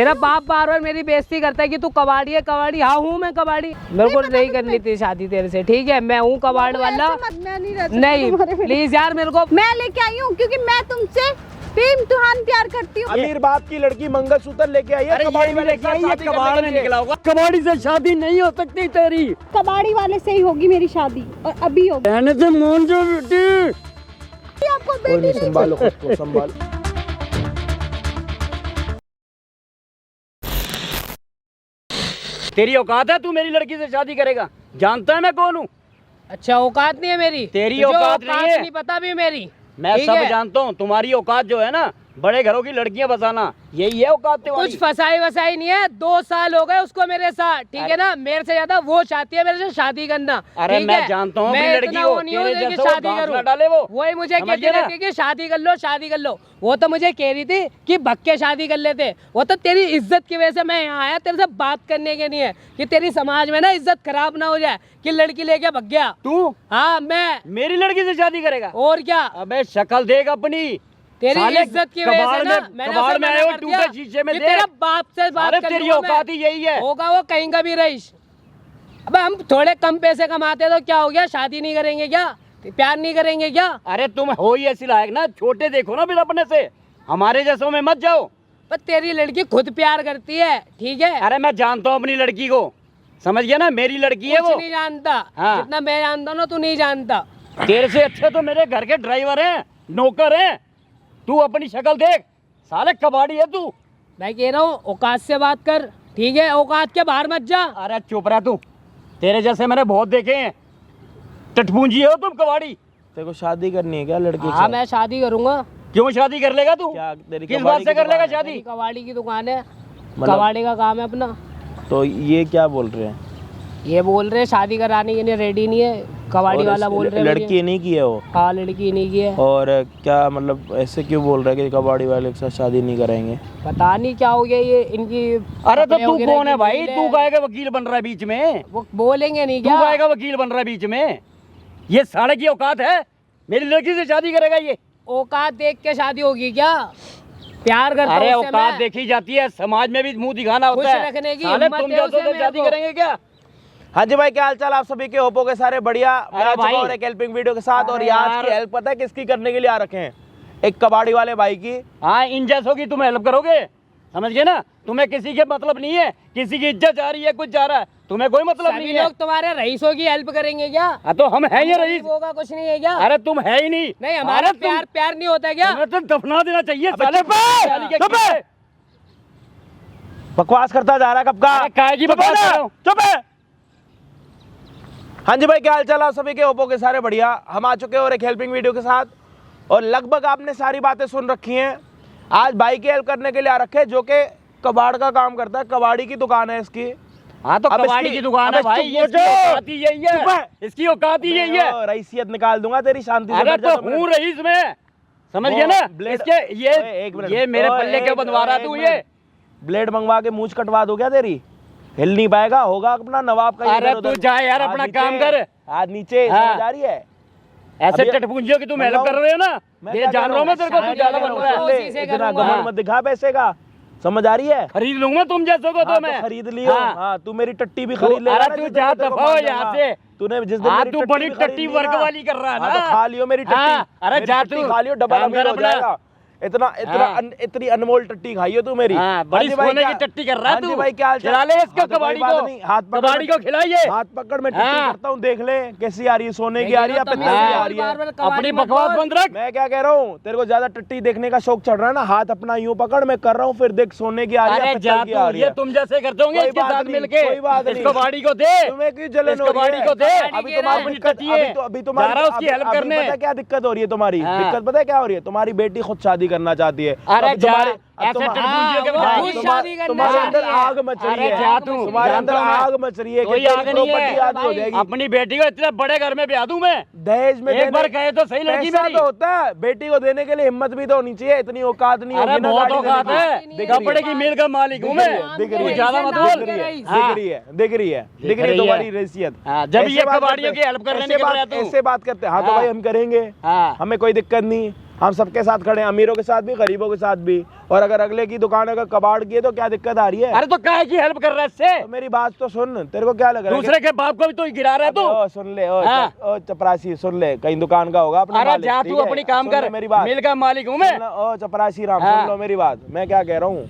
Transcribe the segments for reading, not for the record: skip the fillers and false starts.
मेरा बाप बार बार मेरी बेइज्जती करता है कि तू कबाड़ी है। कबाड़ी हाँ हूँ मैं कबाड़ी। मेरे को नहीं करनी थी शादी तेरे से, ठीक है? मैं हूँ कबाड़ वाला। नहीं प्लीज यार, मेरे को मैं लेके आई हूँ क्योंकि मैं तुमसे बेइंतहान प्यार करती हूँ। अमीर बाप की लड़की मंगलसूत्र लेके आई है, कबाड़ी वाले के साथ शादी कबाड़ में निकला होगा। कबाड़ी से शादी नहीं हो सकती तेरी। कबाड़ी वाले से ही होगी मेरी शादी, और अभी होगी। कहने से मोहन जो बेटी आपको बेटी संभालो खुद को, संभालो। तेरी औकात है? तू मेरी लड़की से शादी करेगा? जानता है मैं कौन हूँ? अच्छा औकात नहीं है मेरी? तेरी औकात नहीं है। नहीं पता भी मेरी। मैं सब जानता हूँ। तुम्हारी औकात जो है ना, बड़े घरों की लड़कियां बसाना, यही है औकात तुम्हारी। कुछ फसाई वसाई नहीं है। 2 साल हो गए उसको मेरे साथ, ठीक है ना? मेरे से ज्यादा वो चाहती है मेरे से शादी करना। अरे मैं जानता हूँ अपनी लड़की को, तेरे जैसे वो शादी घास ना डाले वो। वही मुझे कहती रहती है कि शादी कर लो, शादी कर लो। वो तो मुझे कह रही थी कि भक्के शादी कर लेते। वो तो तेरी इज्जत की वजह से मैं यहाँ आया, तेरे से बात करने के लिए कि तेरी समाज में ना इज्जत खराब ना हो जाए कि लड़की लेके भग गया तू। हाँ मैं मेरी लड़की से शादी करेगा? और क्या? अबे शक्ल देख अपनी, तेरी इज्जत की वजह से ना मैंने कबाड़ में आए हो टूटे शीशे में। तेरा बाप से बात कर तेरी औकात ही यही है। होगा वो कहीं का भी रईस। अब हम थोड़े कम पैसे कमाते तो क्या हो गया? शादी नहीं करेंगे क्या? प्यार नहीं करेंगे क्या? अरे तुम हो ही ऐसी लायक ना, छोटे देखो ना फिर अपने से, हमारे जैसों में मत जाओ। पर तेरी लड़की खुद प्यार करती है, ठीक है? अरे मैं जानता हूँ अपनी लड़की को, समझ गया ना? मेरी लड़की है वो। नहीं जानता। हाँ। जितना मैं जानता हूँ ना तू नहीं जानता। तेरे से अच्छे तो मेरे घर के ड्राइवर हैं, नौकर हैं। तू अपनी शक्ल देख, साले कबाड़ी है तू। मैं कह रहा हूँ औकात से बात कर, ठीक है? औकात के बाहर मत जा। अरे चुप रह तू, तेरे जैसे मैंने बहुत देखे हैं। टटपूंजी हो तुम, कबाड़ी। तेरे को शादी करनी है क्या लड़की हाँ से? मैं शादी करूंगा। क्यों शादी कर लेगा तू? क्या तेरी किस बात से कर लेगा शादी? मेरी कबाड़ी की दुकान है, कबाड़ी का काम है अपना। तो ये क्या बोल रहे हैं? ये बोल रहे हैं शादी कराने के लिए रेडी नहीं है। कबाड़ी वाला बोल रहे हैं लड़की नहीं की है वो? हाँ लड़की नहीं की है। और क्या मतलब ऐसे क्यों बोल रहे हैं कि कबाड़ी वाले के साथ शादी नहीं कराएंगे? पता नहीं क्या हो गया ये इनकी। अरे तो तू कौन है भाई? तू काहे का वकील बन रहा है बीच में? वो बोलेंगे नहीं तू क्या? काहे का वकील बन रहा है बीच में? ये साले की औकात है? मेरी लड़की से शादी करेगा ये? औकात देख के शादी होगी क्या? प्यार करता हूं अरे उससे औकात मैं। देखी जाती है, समाज में भी मुंह दिखाना होता खुश है। रखने की साले हिम्मत तुम है जैसों उसे से शादी मेरे को। करेंगे क्या? हाँ जी भाई, क्या हाल चाल आप सभी के? ओप्पो के सारे बढ़िया। मैं आ चुका भाई। हूं एक हेल्पिंग वीडियो के साथ। और यहाँ आज की हेल्प पता है किसकी करने के लिए आ रखे हैं? एक कबाड़ी वाले भाई की। हाँ, इन जैसों की तुम हेल्प करोगे, समझ गए ना? तुम्हें किसी के मतलब नहीं है, किसी की इज्जत जा रही है, कुछ जा रहा है, तुम्हें कोई मतलब सभी नहीं है। लोग तुम्हारे रईसों की हेल्प करेंगे क्या? हाँ तो हम है ये रईस। होगा कुछ नहीं है क्या? अरे तुम है ही नहीं। नहीं हमारा अरे तुम- प्यार नहीं होता क्या? तुम्हें तो दफना देना चाहिए साले चुप है! साली के चुप है! कीड़े। बकवास करता जा रहा है कब का? अरे काहे की बकवास कर रहे हो? चुप है! हाँ जी भाई, क्या हाल चाल आप सभी के? ओप्पो के सारे बढ़िया। हम आ चुके हैं और एक हेल्पिंग वीडियो के साथ। और लगभग आपने सारी बातें सुन रखी हैं। आज भाई की हेल्प करने के लिए आ रखे हैं, जो कि कबाड़ का काम करता है। कबाड़ी की दुकान है इसकी। हाँ तो अब कबाड़ी इसकी- की दुकान है अब भाई, चुप ये हो इसकी जाओ। औकात ही यही चुप है, है। इसकी औकात ही यही है। रईसियत निकाल दूंगा तेरी, शांति से अरे बैठ जा तो 2 मिनट। हूँ रईस में, समझ वो गया ना? ब्लेड- इसके एक मिनट। ये मेरे पल्ले क्यों बनवा रहा तू? ये ब्लेड मंगवा के मूंछ कटवा दो क्या तेरी? हिल नहीं पाएगा, होगा अपना नवाब का। अरे तू जा यार, अपना काम कर। हाथ नीचे, हाँ। समझ आ रही है? ऐसे अभी- टटपूंजियों की तुम हेल्प कर रहे हो ना? ये जान रहा हूँ मैं तेरे को, तू ज्यादा बन रहा है। उसी से इतना करूंगा। घमंड मत दिखा पैसे का, समझ आ रही है? खरीद लूंगा तुम जैसों को। हाँ, तो मैं खरीद लियो। हाँ। हाँ, तू मेरी टट्टी भी खरीद ले। अरे तू जा दफा हो यहाँ से। तूने जिस दिन हाँ, मेरी तू टट्टी बड़ी भी खरीद टट्टी ली वर्क ना, वाली कर रहा है हाँ, ना? तो खा लियो मेरी टट्टी। हाँ, अरे मेरी जा टट्टी तू खा लियो, डबल काम अमीर कर हो अपना। जाएगा। इतना इतना हाँ। इतनी अनमोल टट्टी खाइयो तू मेरी। हाँ, बड़ी हाँ जी भाई, सोने की क्या- टट्टी कर रहा है हाँ जी तू। भाई, क्या हाल चाल? खिला ले इसको हाँ, तो कोई कबाड़ी बात को। नहीं, हाथ पकड़ कबाड़ी में- को खिलाइए। हाथ पकड़ में टट्टी हाँ। करता हूँ, देख ले कैसी आ रही है, सोने की आ रही है, पित्तल की आ रही है। अपनी बकवास बंद रख। मैं क्या कह रहा हूँ, तेरे को ज्यादा टट्टी देखने का शौक चढ़ रहा है ना? हाथ अपना यूं पकड़, मैं कर रहा हूँ, फिर देख सोने की आ रही है, अरे पित्तल जा की आ तू, रही ये है। तुम जैसे करते होंगे कोई इसके बात साथ नहीं, मिलके। कोई बात इस नहीं। कबाड़ी को दे, तुम्हें क्यों जलन इस हो रही कबाड़ी है? को दे। अभी तुम्हारी अपनी दिक्कत, टट्टी है। अभी तुम्हारी जा रहा उसकी हेल्प अभी करने। पता है क्या दिक्कत हो रही है तुम्हारी? हाँ। दिक्कत पता है क्या हो रही है? तुम्हारी बेटी खुद शादी करना चाहती है। अरे अब जा, तुम्हारे- अब ऐसे तुम- टटपूंजियों के हाँ, बजाय खुद तुम्हारे- शादी करना तुम्हारे अंदर चाहती है। आग मच रही अरे है। जा तू, तुम्हारे अंदर जानता हूं मैं। आग मच रही है कि कोई तेरी आग नहीं प्रॉपर्टी है। आधी हो जाएगी। अपनी बेटी को इतने बड़े घर में ब्याह दूं मैं? दहेज में एक देने- बार कहे तो सही लड़की पैसा मेरी। तो होता है, बेटी को देने के लिए हिम्मत भी तो होनी चाहिए। इतनी औकात नहीं अरे होगी ना बहुत गाड़ी देने औकात की। है, दिख रही कपड़े की मिल का मालिक हूँ मैं। दिख रही तू है, ज्यादा मत दिख बोल। रही है, हाँ। दिख रही है, दिख रही है, दिख रही है रही तुम्हारी है। हैसियत। हाँ, जब ऐसे ये बात कबाड़ियों करते- की हेल्प करने ऐसे निकल बात- रहा है तू। ऐसे बात करते हैं। हाँ तो हाँ। भाई हम करेंगे, हाँ। हमें कोई दिक्कत नहीं। हम सबके साथ खड़े हैं, अमीरों के साथ भी, गरीबों के साथ भी। और अगर अगले की दुकान अगर कबाड़ की है तो क्या दिक्कत आ रही है? अरे तो काहे की हेल्प कर रहा है इससे? तो मेरी बात तो सुन, तेरे को क्या लग रहा है? दूसरे के बाप को भी तो गिरा रहा है तू। ओ सुन ले, ओ, हाँ। ओ चपरासी सुन ले, कहीं दुकान का होगा अपना अरे मालिक, जा ठीक तू है? अपनी काम सुन ले कर, मेरी बात, मिल का मालिक हूँ मैं। सुन लो, ओ चपरासी राम हाँ। सुन लो मेरी बात, मैं क्या कह रहा हूँ,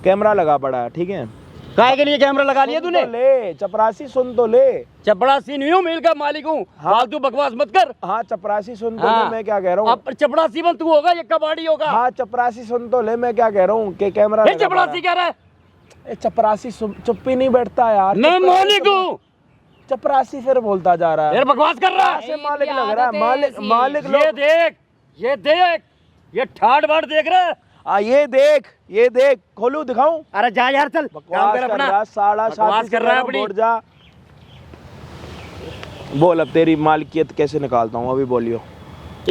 कैमरा लगा पड़ा है, ठीक है? काहे के लिए कैमरा लगा लिया सुन तूने? तो ले चपरासी, सुन तो ले। चपड़ासी नहीं हूँ, मिल का मालिक हूँ। हाँ। फालतू बकवास मत कर। हाँ चपरासी सुन तो हाँ। ले, मैं क्या कह रहा हूँ। अब चपड़ासी बन तू होगा या कबाड़ी होगा? हाँ चपरासी सुन तो ले, मैं क्या कह रहा हूँ कि कैमरा ये लगा चपड़ासी कह रहा है? पड़ा है। ए, चपरासी चुप ही नहीं बैठता यार। मैं चपरासी मालिक हूँ। चपरासी फिर बोलता जा रहा है, यार बकवास कर रहा है। ऐसे मालिक इनकी लग रहा है, आदत है मालिक ऐसी। मालिक ये लोग। देख, ये देख, ये ठाट बाट देख रहा है। ये देख, खोलू दिखाऊं? अरे जा यार, चल काम बकवास कर कर अपना। रहा है, साला बकवास शादी कर रहा है अपनी। बोल जा। बोल अब तेरी मालिकियत कैसे निकालता हूँ, अभी बोलियो।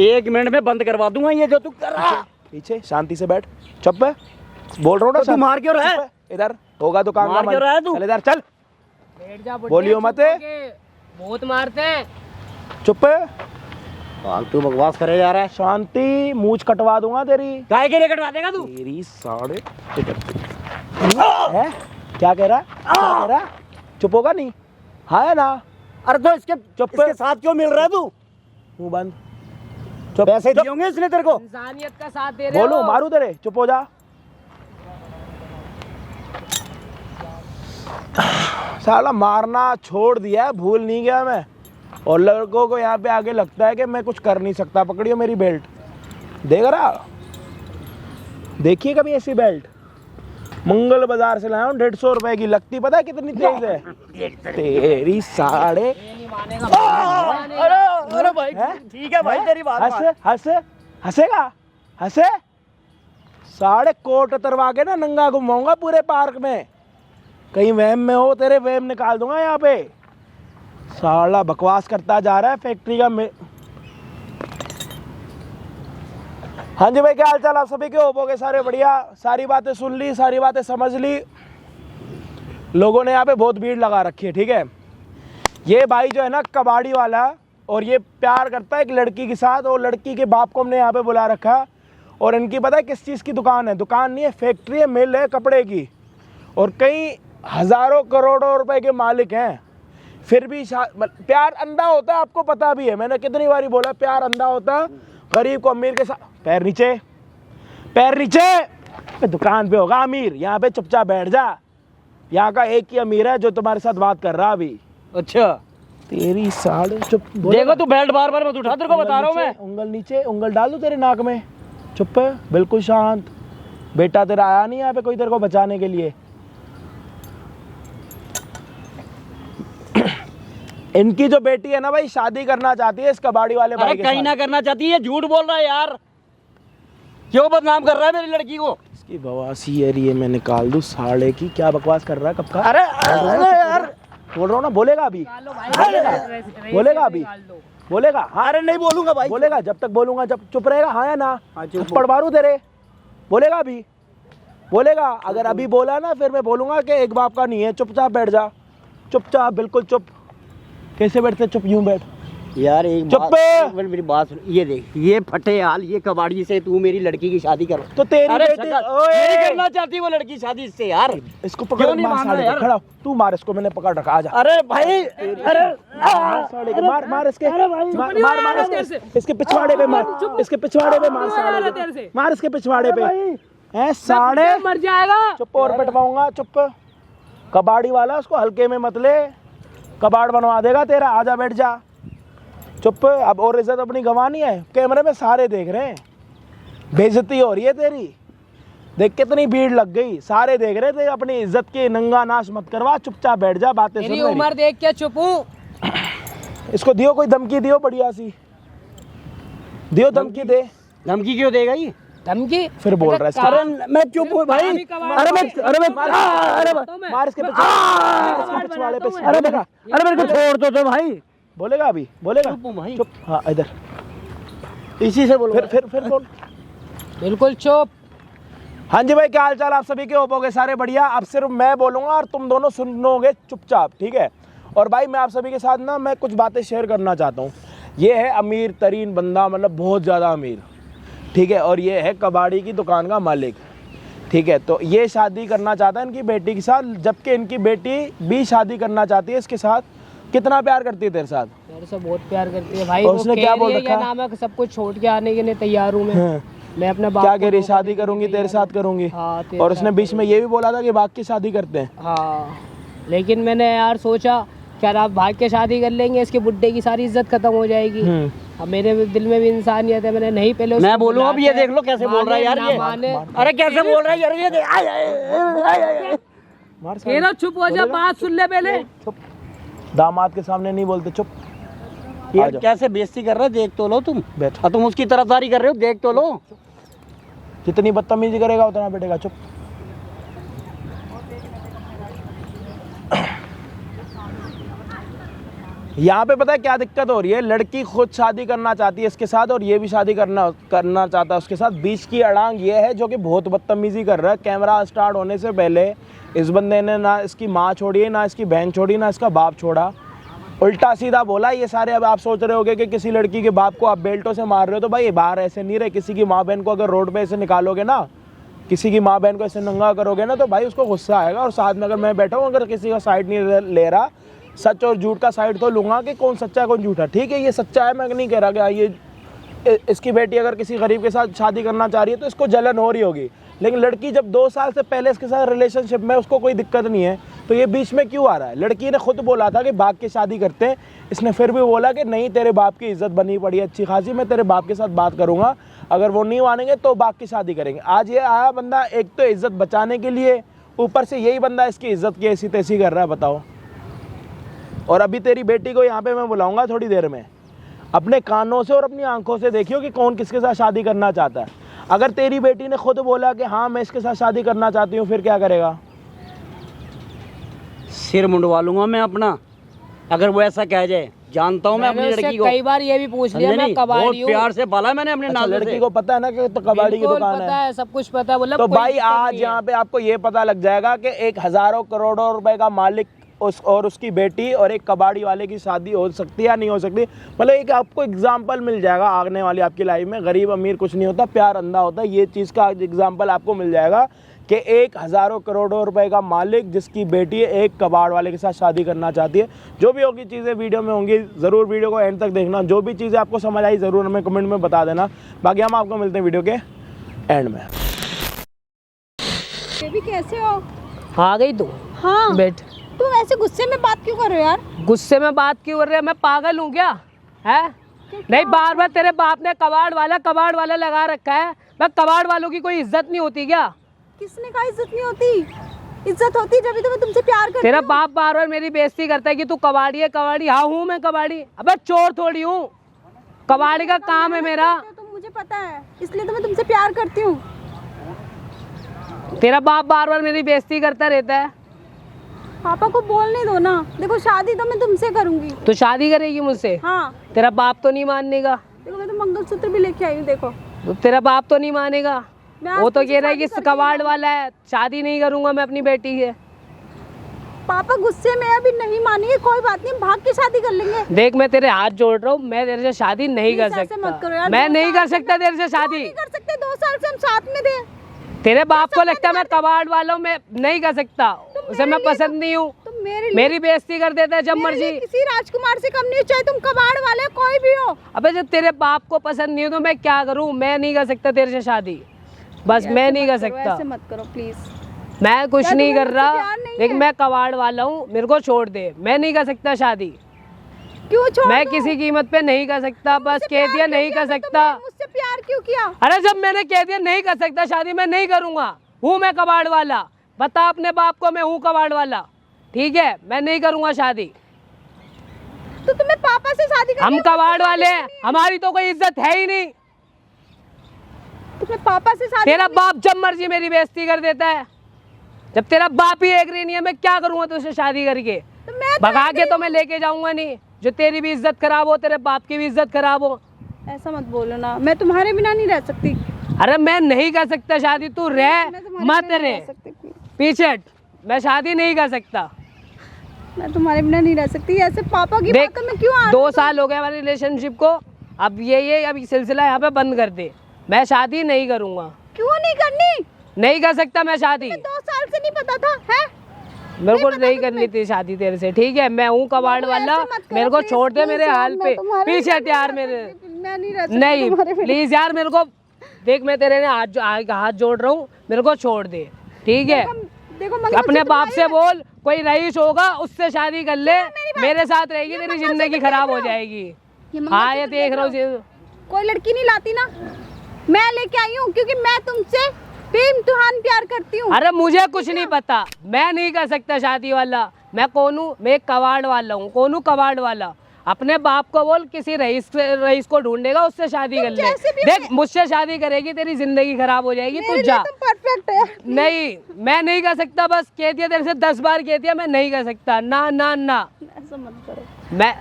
1 मिनट में बंद करवा दूंगा ये जो तू कर रहा है। पीछे शांति से बैठ, चुप है, बोल रहा हूँ ना। तो तू मार क्यों रहा है? चुप है, इधर होगा दुकान मार का क्यों रहा है तू? चल इधर चल, बैठ जा बुड्ढे, बोलियो चुप मत। होके। बहुत मारते हैं। चुप है, फालतू बकवास करे जा रहा है। शांति, मूंछ कटवा दूंगा तेरी। काहे के लिए कटवा देगा तू? तेरी साढ़े है, क्या कह रहा, क्या कह रहा? चुप होगा नहीं? हाँ है ना? अरे तो इसके साथ क्यों मिल रहा है तू? मुंह बंद, चुप। पैसे चुप। दिए होंगे इसने तेरे को? इंसानियत का साथ दे रहे बोलू हो। मारू तेरे, चुप हो जा। साला मारना छोड़ दिया है, भूल नहीं गया मैं। और लड़कों को यहाँ पे आगे लगता है कि मैं कुछ कर नहीं सकता। पकड़ियो मेरी बेल्ट, देख रहा, देखिए कभी ऐसी बेल्ट मंगल बाजार से लाया हूँ, 150 रुपए की। लगती पता है कितनी तेज है? तेरी साढ़े। अरे भाई ठीक है भाई, तेरी बात मान। हंसेगा, हंसे साढ़े कोट उतरवा के ना नंगा घुमाऊंगा पूरे पार्क में। कहीं वहम में हो, तेरे वहम निकाल दूंगा यहाँ पे। साला बकवास करता जा रहा है फैक्ट्री का हाँ जी भाई, क्या हाल चाल आप सभी के? होपोगे सारे बढ़िया। सारी बातें सुन ली, सारी बातें समझ ली। लोगों ने यहाँ पे बहुत भीड़ लगा रखी है, ठीक है? ये भाई जो है ना कबाड़ी वाला, और ये प्यार करता है एक लड़की के साथ, और लड़की के बाप को हमने यहाँ पे बुला रखा। और इनकी पता है किस चीज़ की दुकान है? दुकान नहीं है, फैक्ट्री है, मिल है कपड़े की। और कई हज़ारों करोड़ों रुपए के मालिक हैं। फिर भी प्यार अंधा होता है, आपको पता भी है। मैंने कितनी बारी बोला, प्यार अंधा होता है। गरीब को अमीर के साथ, पैर नीचे, पैर नीचे। दुकान पे होगा अमीर, यहाँ पे चुपचाप बैठ जा। यहाँ का एक ही अमीर है जो तुम्हारे साथ बात कर रहा अभी। अच्छा तेरी साढ़े चुप। देखो तू बेल्ट बार बार मत उठा, तेरे को बता रहा हूँ मैं। उंगल नीचे, उंगल डाल दो तेरे नाक में। चुप है, बिल्कुल शांत। बेटा तेरा आया नहीं यहाँ पे कोई तेरे को बचाने के लिए। इनकी जो बेटी है ना भाई, शादी करना चाहती है इस कबाड़ी वाले भाई अरे के कहीं साथ। ना करना चाहती है, झूठ बोल रहा है यार। क्यों बदनाम कर रहा है मेरी लड़की को? इसकी बवासी है ये, मैं निकाल दूं साले की। क्या बकवास कर रहा है कब का? अरे यार बोल रहा हूँ ना, बोलेगा अभी, निकालो भाई, बोलेगा, बोलेगा अभी, निकाल दो। बोलेगा। हाँ अरे नहीं बोलूंगा भाई। बोलेगा, जब तक बोलूंगा, जब चुप रहेगा। हाँ या ना? चुप। थप्पड़ मारूं तेरे? बोलेगा अभी, बोलेगा? अगर अभी बोला ना, फिर मैं बोलूंगा कि एक बाप का नहीं है। चुपचाप बैठ जा, चुपचाप, बिल्कुल चुप। कैसे बैठते? चुप, यूं बैठ यार। एक चुप बात, पे। एक मिनट मेरी बात सुन। ये देख, ये फटे हाल, ये कबाड़ी से तू मेरी लड़की की शादी कर। तो तेरी अरे बेटी। शक्ल, ओए! नहीं करना चाहती वो लड़की शादी इससे यार। इसको पकड़, क्यों नहीं मार मान साले रहा को। यार? खड़ा हो, तू मार इसको, मैंने पकड़ रखा। आजा। अरे भाई, अरे साले को मार, मार इसके, अरे भाई, मार, नहीं मार, हो मार रहा तेरे इसके, से। इसके पिछवाड़े पे मार, इसके पिछवाड़े पे मार, नहीं हो रहा साले तेरे को। से। मार इसके पिछवाड़े पे। है साढ़े। मर जाएगा। चुप, और पिटवाऊंगा। चुप, कबाड़ी वाला, उसको हल्के में मत ले, कबाड़ बनवा देगा तेरा। आजा, बैठ जा, चुप। अब और इज्जत अपनी गंवानी है, कैमरे में सारे देख रहे हैं। बेइज्जती हो रही है तेरी। देख कितनी भीड़ लग गई, सारे देख रहे थे। अपनी इज्जत की नंगा नाश मत करवा, चुपचाप बैठ जा, बातें सुन मेरी मेरी। उम्र देख के चुप हूँ। इसको दियो कोई धमकी, दियो बढ़िया सी, दियो धमकी दे। धमकी क्यों देगा ये? धमकी? फिर बोल रहा है इसका। अरे मैं चुप हूँ भाई। अरे मैं मार इसके पिछवाड़े पे। बोलेगा, अरे मेरे को छोड़ दो भाई। बोलेगा अभी, बोलेगा। चुप हूँ भाई। चुप, हाँ इधर। इसी से बोलो। फिर बोल। बिल्कुल चुप। हाँ जी भाई, क्या हाल चाल आप सभी के? होपोगे सारे बढ़िया। अब सिर्फ मैं बोलूंगा और तुम दोनों सुनोगे चुपचाप, ठीक है? और भाई मैं आप सभी के साथ ना, मैं कुछ बातें शेयर करना चाहता हूँ। ये है अमीर तरीन बंदा, मतलब बहुत ज़्यादा अमीर, ठीक है, और ये है कबाड़ी की दुकान का मालिक, ठीक है। तो ये शादी करना चाहता है इनकी बेटी के साथ, जबकि इनकी बेटी भी शादी करना चाहती है इसके साथ। कितना प्यार करती है तेरे साथ? मेरे से बहुत प्यार करती है भाई। और वो उसने कह क्या रही बोल है रखा? नाम है कि सब कुछ छोड़ के आने के लिए तैयार हूँ मैं अपने बाप क्या को कह रही? धोखा शादी देने के करूंगी लिए तेरे तैयार साथ करूंगी। हाँ, तेरे और उसने साथ बीच में ये भी बोला था कि भाग की शादी करते हैं। हाँ, लेकिन मैंने यार सोचा क्या आप भाग के शादी कर लेंगे, इसके बुड्ढे की सारी इज्जत खत्म हो जाएगी। अब मेरे दिल में भी इंसानियत है, मैंने नहीं पहले मैं उसको बोलूँ अब ये बुलाया, देख लो कैसे बोल रहा है यार माने ये। ना माने। अरे कैसे बोल रहा है यार ये आय, आय, आय। मार कह रहा चुप हो जा, बात सुन ले पहले। चुप, दामाद के सामने नहीं बोलते, चुप। यार कैसे बेइज्जती कर रहे हो, देख तो लो तुम। बैठ। और तुम उसकी तरफदारी कर रहे हो, देख तो लो। जितनी बदतमीजी करेगा उतना बैठेगा, चुप। यहाँ पे पता है क्या दिक्कत हो रही है? लड़की खुद शादी करना चाहती है इसके साथ और ये भी शादी करना चाहता है उसके साथ। बीच की अड़ांग ये है जो कि बहुत बदतमीजी कर रहा है। कैमरा स्टार्ट होने से पहले इस बंदे ने ना इसकी माँ छोड़ी है, ना इसकी बहन छोड़ी, ना इसका बाप छोड़ा, उल्टा सीधा बोला ये सारे। अब आप सोच रहे होगे कि किसी लड़की के बाप को आप बेल्टों से मार रहे हो, तो भाई बाहर ऐसे नहीं रहे। किसी की माँ बहन को अगर रोड पे ऐसे निकालोगे ना, किसी की माँ बहन को ऐसे नंगा करोगे ना, तो भाई उसको गुस्सा आएगा। और साथ में अगर मैं बैठा हूँ, अगर किसी का साइड नहीं ले रहा, सच और झूठ का साइड तो लूँगा कि कौन सच्चा है कौन झूठा। ठीक है, ये सच्चा है, मैं नहीं कह रहा कि ये इसकी बेटी अगर किसी गरीब के साथ शादी करना चाह रही है तो इसको जलन हो रही होगी। लेकिन लड़की जब 2 साल से पहले इसके साथ रिलेशनशिप में, उसको कोई दिक्कत नहीं है, तो ये बीच में क्यों आ रहा है? लड़की ने खुद बोला था कि भाग के शादी करते हैं, इसने फिर भी बोला कि नहीं, तेरे बाप की इज्जत बनी पड़ी है अच्छी खासी, मैं तेरे बाप के साथ बात करूंगा, अगर वो नहीं मानेंगे तो भाग की शादी करेंगे। आज ये आया बंदा एक तो इज्जत बचाने के लिए, ऊपर से यही बंदा इसकी इज्जत की ऐसी तैसी कर रहा है, बताओ। और अभी तेरी बेटी को यहाँ पे मैं बुलाऊंगा थोड़ी देर में, अपने कानों से और अपनी आंखों से देखियो कि कौन किसके साथ शादी करना चाहता है। अगर तेरी बेटी ने खुद बोला कि हाँ मैं इसके साथ शादी करना चाहती हूँ, फिर क्या करेगा? सिर मुंडवा लूंगा मैं अपना, अगर वो ऐसा कह जाए। जानता हूँ मैं अपनी मैंने लड़की उससे को, कई बार ये भी पूछ लिया, समझे मैं नहीं? बहुत कबाड़ी हूँ। प्यार से पाला मैंने अपने अच्छा, नाज़ लड़की से। को पता है ना कि तो कबाड़ी की बिल्कुल दुकान पता है। है, सब कुछ पता है। मतलब तो कोई भाई दिक्कत आज नहीं यहाँ है। पे आपको ये पता लग जाएगा कि एक हजारों करोड़ों रुपए का मालिक और उसकी बेटी और एक कबाड़ी वाले की शादी हो सकती है या नहीं हो सकती। मतलब एक आपको एग्जाम्पल मिल जाएगा आने वाली आपकी लाइफ में। गरीब अमीर कुछ नहीं होता, प्यार अंधा होता है। ये चीज़ का एग्जाम्पल आपको मिल जाएगा कि एक हजारों करोड़ों रुपए का मालिक जिसकी बेटी एक कबाड़ वाले के साथ शादी करना चाहती है। जो भी होगी चीज़ें वीडियो में होंगी, ज़रूर वीडियो को एंड तक देखना। जो भी चीज़ें आपको समझ आई ज़रूर हमें कमेंट में बता देना। बाकी हम आपको मिलते हैं वीडियो के एंड में। बेबी कैसे हो? आ गई तू? हाँ, बैठ। तुम ऐसे गुस्से में बात क्यों कर रहे हो यार? गुस्से में बात क्यों कर रहे हैं? मैं पागल हूँ क्या? है नहीं, बार बार तेरे बाप ने कबाड़ वाला लगा रखा है। मैं कबाड़ वालों की कोई इज्जत नहीं होती क्या? किसने कहा इज्जत नहीं होती? इज्जत होती जब भी तो मैं तुमसे प्यार करती तेरा हूँ। बाप बार बार मेरी बेइज्जती करता है कि तू कबाड़ी है, कबाड़ी। हाँ हूँ मैं कबाड़ी, अबे चोर थोड़ी हूँ। कबाड़ी का काम है मेरा। तो मुझे पता है, इसलिए तो मैं तुमसे प्यार करती हूँ। तेरा बाप बार बार मेरी बेइज्जती करता रहता है। पापा को बोलने दो ना। देखो शादी तो मैं तुमसे करूंगी। तू शादी करेगी मुझसे? हाँ, तेरा बाप तो नहीं मानेगा। देखो मैं तो मंगलसूत्र भी लेके आई हूँ। देखो तो तेरा बाप तो नहीं मानेगा। मैं आज वो तो तुमसे कह रहा है शादी कि करके कबाड़ वाला है, शादी नहीं करूंगा मैं अपनी बेटी से। पापा गुस्से में अभी नहीं मानेंगे, कोई बात नहीं, भाग के शादी कर लेंगे। देख मैं तेरे हाथ जोड़ रहा हूँ, मैं तेरे से शादी नहीं कर Please ऐसे मत करो सकता। यार, मैं 2 नहीं साल कर सकता तेरे से शादी। नहीं कर सकते, 2 साल से हम साथ में थे। तेरे बाप को लगता है मैं कबाड़ वाला हूँ, मैं नहीं कर सकता उसे, मैं पसंद नहीं हूँ। तुम मेरे लिए मेरी बेइज्जती कर देता है जब मेरे लिए मर्जी। किसी राजकुमार से कम नहीं हो, चाहे तुम कबाड़ वाले कोई भी हो। अबे जब तेरे बाप को पसंद नहीं हो तो मैं क्या करूँ? मैं नहीं कर सकता तेरे से शादी, बस मैं नहीं कर सकता। ऐसे मत करो प्लीज। मैं कुछ क्या नहीं तुम्हें कर मुझसे रहा, प्यार नहीं लेकिन है? मैं कबाड़ वाला हूँ, मेरे को छोड़ दे। मैं नहीं कर सकता शादी, क्यों छोड़ मैं दूं? किसी कीमत पे नहीं कर सकता। बस मुझसे कह प्यार दिया क्यों नहीं किया? कर तो सकता। तुमने मुझसे प्यार क्यों किया? अरे जब मैंने कह दिया नहीं कर सकता शादी, मैं नहीं करूँगा। हूँ मैं कबाड़ वाला, बता अपने बाप को मैं हूँ कबाड़ वाला, ठीक है? मैं नहीं करूँगा शादी। तो तुम्हें पापा से शादी करनी हम है, कबाड़ मुझसे वाले हैं, शादी करनी हमारी तो कोई इज्जत है ही नहीं। है। तुम्हें पापा से शादी तेरा करनी बाप जब मर्जी मेरी बेइज्जती कर देता है। जब तेरा बाप ही एग्री नहीं है, मैं क्या करूँगा तुझसे शादी करके? है। तो मैं भगा के तो मैं लेके जाऊंगा नहीं, जो तेरी भी इज्जत खराब हो, तेरे बाप की भी इज्जत खराब हो। ऐसा मत बोलो ना, मैं तुम्हारे बिना नहीं रह सकती। अरे मैं नहीं कर सकता शादी, तू रह मैं तुम्हारे मत बिना नहीं रह रह सकती, please। पीछे हट। मैं शादी नहीं कर सकता। मैं तुम्हारे बिना नहीं रह सकती। ऐसे पापा की देख बातों में क्यों आ रहे 2 हो तुम? साल हो गए हमारे रिलेशनशिप को, अब ये अभी सिलसिला यहाँ पे बंद कर दे। मैं शादी नहीं करूँगा। क्यों नहीं करनी? नहीं कर सकता मैं शादी। 2 साल से नहीं पता था, है? मेरे को नहीं करनी थी शादी तेरे से, ठीक है? मैं हूँ कबाड़ वाला, मेरे को छोड़ दे मेरे हाल पे। पीछे हट यार मेरे। मैं नहीं रह सकती नहीं तुम्हारे बिना। प्लीज यार, मेरे को देख, मैं तेरे ने हाथ जोड़ रहा हूँ, मेरे को छोड़ दे, ठीक है? देखो मंगलसूत्र अपने बाप से तुम्हारी है। बोल, कोई रईस होगा उससे शादी कर ले, मेरे साथ रहेगी, तेरी जिंदगी खराब हो जाएगी। ये हाँ ये मंगलसूत्र देख रहा हूँ। कोई लड़की नहीं लाती ना, मैं लेके आई हूँ क्योंकि मैं तुमसे बेइम्तिहान प्यार करती हूँ। अरे मुझे कुछ नहीं पता, मैं नहीं कर सकता शादी वाला। मैं कौन हूँ? मैं एक कबाड़ वाला हूँ। कौन हूँ? कबाड़ वाला। अपने बाप को बोल किसी रईस को ढूंढेगा, उससे शादी कर ले। जैसे भी देख मुझसे शादी करेगी, तेरी जिंदगी खराब हो जाएगी, तू मेरे जा। लिए तुम परफेक्ट है। नहीं मैं नहीं कर सकता, बस कह दिया तेरे से 10 बार कह दिया, मैं नहीं कर सकता। ना ना ना, ऐसा मत करो। मैं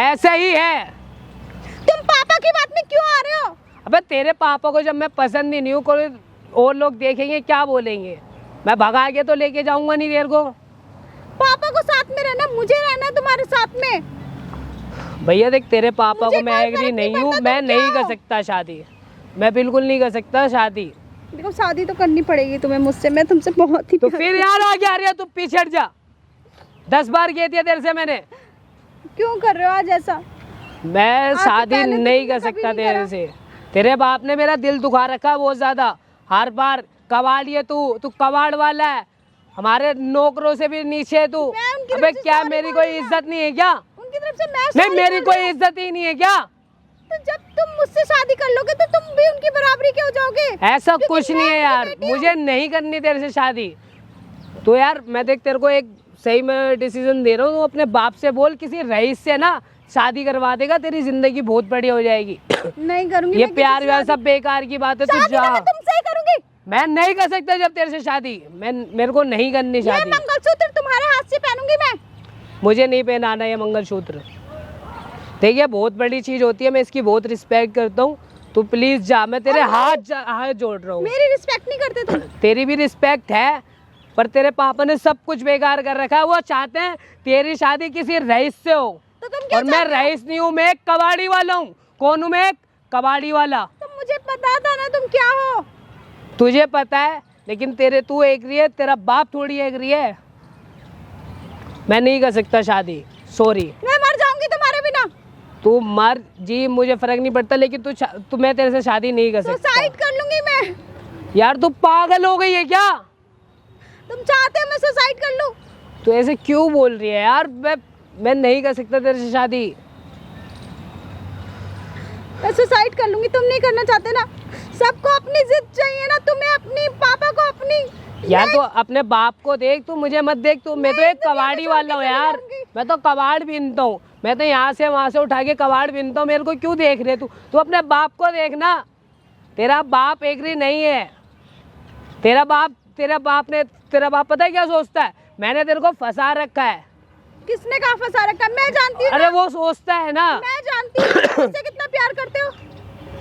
ऐसा ही है। तुम पापा की बात में क्यों आ रहे हो? अबे तेरे पापा को जब मैं पसंद ही नहीं हूँ, कोई और लोग देखेंगे क्या बोलेंगे? मैं भगा के तो लेके जाऊंगा नहीं तेरे को। पापा को साथ में रहना, मुझे रहना है तुम्हारे साथ में। भैया देख, तेरे पापा मुझे को मैं कोई एग्री फर्क नहीं नहीं हूँ, पड़ता, मैं तुम नहीं क्या कर हो? सकता शादी, मैं बिल्कुल नहीं कर सकता शादी। देखो शादी तो करनी पड़ेगी तुम्हें मुझसे, मैं तुमसे बहुत ही तो प्यार फिर यार आगे आ रही है, तू पीछे हट जा। 10 बार कह दिया तेरे से मैंने, क्यों कर रहे हो आज ऐसा? मैं से शादी पहले तो नहीं तुमने कर कभी सकता नहीं तेरे करा। से। तेरे बाप ने मेरा दिल दुखा रखा है बहुत ज्यादा। हर बार कबाड़ है तू कबाड़ वाला है, हमारे नौकरों से भी नीचे है तू। मैं उनकी अबे तरफ से क्या sorry मेरी बोल कोई रही हूँ। इज्जत नहीं है क्या? उनकी तरफ से मैं नहीं sorry मेरी बोल कोई रही हूँ। इज्जत ही नहीं है क्या? तो जब तुम मुझसे शादी कर लोगे तो तुम भी उनकी बराबरी के हो जाओगे। ऐसा क्योंकि कुछ मैं नहीं है उनकी यार, बेटी हूँ। मुझे नहीं करनी तेरे से शादी। तो यार मैं देख तेरे को एक सही में डिसीजन दे रहा हूँ, तू अपने बाप से बोल किसी रईस से ना शादी करवा देगा, तेरी जिंदगी बहुत बढ़िया हो जाएगी। नहीं करूंगी ये मैं प्यार किसी व्यार से सब बेकार की बात है, तू शादी। जा। मैं तुमसे ही करूंगी। मैं नहीं कर सकता जब तेरे से शादी, मेरे को नहीं करनी ये शादी। मंगलसूत्र तुम्हारे हाथ से पहनूंगी मैं। मुझे नहीं पहनाना ये मंगलसूत्र। देखिए बहुत बड़ी चीज होती है, मैं इसकी बहुत रिस्पेक्ट करता हूँ। तू प्लीज जा, मैं तेरे हाथ जोड़ रहा हूँ। मेरी रिस्पेक्ट नहीं करते तुम। तेरी भी रिस्पेक्ट है, पर तेरे पापा ने सब कुछ बेकार कर रखा है। वो चाहते हैं तेरी शादी किसी रईस से हो, तो तुम क्या और मैं रईस नहीं हूँ, मैं एक कबाड़ी वाला हूँ। कौन हूँ मैं? एक कबाड़ी वाला। तुम मुझे पता था ना तुम क्या हो। तुझे पता है, लेकिन तू एग्री है, तेरा बाप थोड़ी एग्री है। मैं नहीं कर सकता शादी, सॉरी। मैं मर जाऊंगी तुम्हारे बिना। तू मर जी, मुझे फर्क नहीं पड़ता, लेकिन तू मैं तेरे से शादी नहीं कर सकता। सुसाइड कर लूंगी मैं। यार तू पागल हो गई है क्या? तुम चाहते हो मैं सुसाइड कर लूं? तू ऐसे क्यों बोल रही है यार? मैं नहीं कर सकता तेरे से शादी। मैं सुसाइड कर लूंगी, तुम नहीं करना चाहते ना। सबको अपनी जिद चाहिए ना, तुम्हें अपनी, पापा को अपनी। यार तो अपने बाप को देख, तू मुझे मत देख। तू मैं तो एक कबाड़ी वाला हूँ यार, मैं तो कबाड़ बीनता हूँ। मैं तो यहाँ से वहाँ से उठा के कबाड़ बीनता हूँ, मेरे को क्यों देख रहे तू अपने बाप को देखना। तेरा बाप एग्री नहीं है। तेरा बाप पता है क्या सोचता है? मैंने तेरे को फंसा रखा है। किसने कहा फंसा रखा? मैं जानती हूँ। अरे वो सोचता है ना। मैं जानती हूँ तुम मुझसे कितना प्यार करते हो।